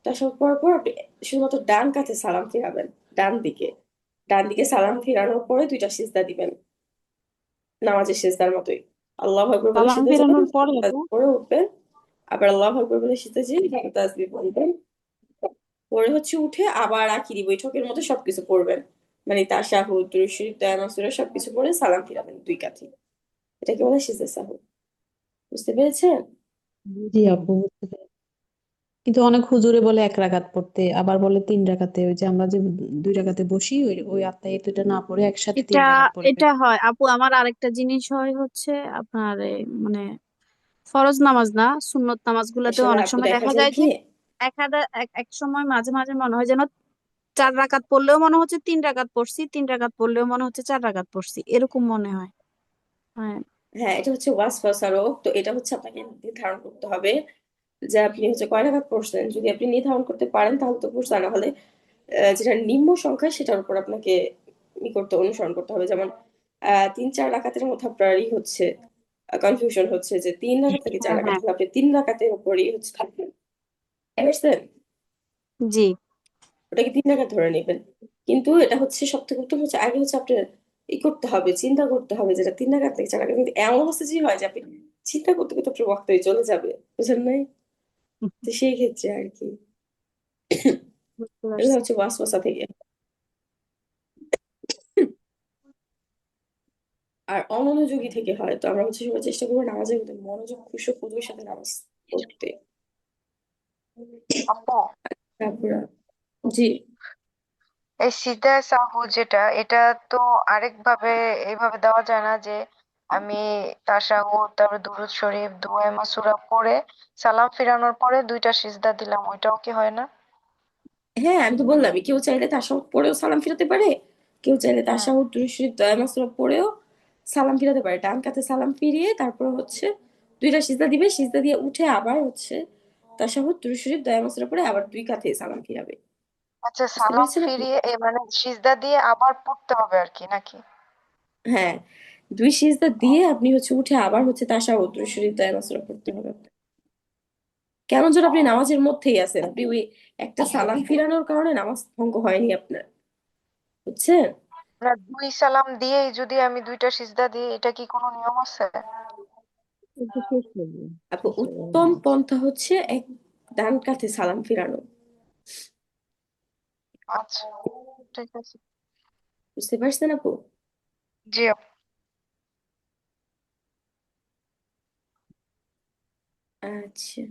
তাশাহুদ পড়ার পর আপনি শুধুমাত্র ডান কাতে সালাম ফিরাবেন, ডান দিকে। ডান দিকে সালাম ফিরানোর পরে 2টা সিজদা দিবেন, নামাজের সিজদার মতোই। আল্লাহু আকবার বলে সালাম সিজদা যাবেন, ফেরানোর পরে আপু? পরে উঠবেন, আবার আল্লাহু আকবার বলে সিজদা যেয়ে তাসবিহ পড়বেন, পরে হচ্ছে উঠে আবার আখিরি বৈঠকের মতো সবকিছু পড়বেন। মানে তাশাহুদ, দুরূদ শরীফ, দোয়া মাসুরা সবকিছু পড়ে সালাম ফিরাবেন 2 কাঠি। এটাকে বলে সিজদা সাহু। বুঝতে পেরেছেন? জি আপু, বুঝতে পেরেছি। কিন্তু অনেক হুজুরে বলে 1 রাকাত পড়তে, আবার বলে 3 রাকাতে। ওই যে আমরা যে 2 রাকাতে বসি, ওই ওই আত্মাহিয়াতুটা না পড়ে একসাথে এটা 3 রাকাত পড়ে এটা হয় আপু। আমার আরেকটা জিনিস হয় হচ্ছে আপনার মানে ফরজ নামাজ না, সুন্নত নামাজগুলোতেও আসলে অনেক আপু সময় দেখা দেখা যায় যায় কি, যে এক সময় মাঝে মাঝে মনে হয় যেন 4 রাকাত পড়লেও মনে হচ্ছে 3 রাকাত পড়ছি, 3 রাকাত পড়লেও মনে হচ্ছে 4 রাকাত পড়ছি, এরকম মনে হয়। হ্যাঁ। হ্যাঁ এটা হচ্ছে ওয়াসওয়াসা রোগ। তো এটা হচ্ছে আপনাকে নির্ধারণ করতে হবে যে আপনি হচ্ছে কয় রাকাত পড়ছেন। যদি আপনি নির্ধারণ করতে পারেন তাহলে তো পড়ছেন, না হলে যেটা নিম্ন সংখ্যা সেটার উপর আপনাকে অনুসরণ করতে হবে। যেমন 3-4 রাকাতের মধ্যে আপনার হচ্ছে কনফিউশন হচ্ছে যে 3 রাকাত নাকি 4 রাকাত, হ্যাঁ, তাহলে আপনি 3 রাকাতের উপরই হচ্ছে থাকবেন, বুঝতে পারছেন? জি। ওটাকে 3 রাকাত ধরে নেবেন। কিন্তু এটা হচ্ছে সব থেকে উত্তম হচ্ছে আগে হচ্ছে আপনার করতে হবে, চিন্তা করতে হবে যেটা 3 রাকাত নাকি 4 রাকাত। কিন্তু এমন অবস্থা যে হয় যে আপনি চিন্তা করতে করতে আপনার ওয়াক্ত চলে যাবে, বুঝলেন নাই? তো সেই ক্ষেত্রে আর কি বুঝতে এগুলো পারছি। হচ্ছে ওয়াসওয়াসা থেকে। আর অমনোযোগী থেকে হয়। তো আমরা হচ্ছে সবাই চেষ্টা করবো নামাজের মধ্যে মনোযোগ খুশুর সাথে নামাজ পড়তে। আপু, তারপর জি, এই সিজদা সাহু যেটা, এটা তো আরেকভাবে এইভাবে দেওয়া যায় না যে আমি তাশাহুদ, তারপরে দুরূদ শরীফ, দোয়া মাসুরা পড়ে সালাম ফিরানোর পরে 2টা সিজদা দিলাম, ওইটাও কি হয় না? হ্যাঁ আমি তো বললাম কেউ চাইলে তাশাহুদ পড়েও সালাম ফিরাতে পারে, কেউ চাইলে হুম। তাশাহুদ দুরূদ শরীফ দোয়া মাসুরা পড়েও সালাম ফিরাতে পারে। ডান কাতে সালাম ফিরিয়ে তারপর হচ্ছে 2টা সিজদা দিবে, সিজদা দিয়ে উঠে আবার হচ্ছে তাশাহুদ দুরূদ শরীফ দোয়া মাসুরা পড়ে আবার 2 কাতে সালাম ফিরাবে। আচ্ছা, বুঝতে সালাম পেরেছেন আপনি? ফিরিয়ে মানে সিজদা দিয়ে আবার পড়তে হবে আর কি, নাকি? হ্যাঁ 2 সিজদা দিয়ে আপনি হচ্ছে উঠে আবার হচ্ছে তাশাহুদ দুরূদ শরীফ দোয়া মাসুরা পড়তে হবে আপনার। কেন যেন আপনি নামাজের মধ্যেই আছেন, আপনি ওই একটা সালাম ফিরানোর কারণে নামাজ ভঙ্গ হয়নি আপনার, বুঝছেন? না, 2 সালাম দিয়েই যদি আমি 2টা সিজদা দিই, এটা কি কোনো নিয়ম আছে? একটু শেষ করবো, আপু শেষ করবো। উত্তম পন্থা হচ্ছে ডান কাতে সালাম ফিরানো। আচ্ছা, ঠিক আছে। বুঝতে পারছেন আপু? জি আপু। আচ্ছা,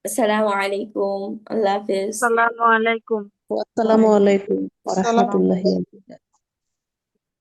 আসসালামু আলাইকুম, আল্লাহ হাফেজ। আসসালামু আলাইকুম। আসসালামু আলাইকুম ওয়া সালাম। রাহমাতুল্লাহি ওয়া বারাকাতুহু।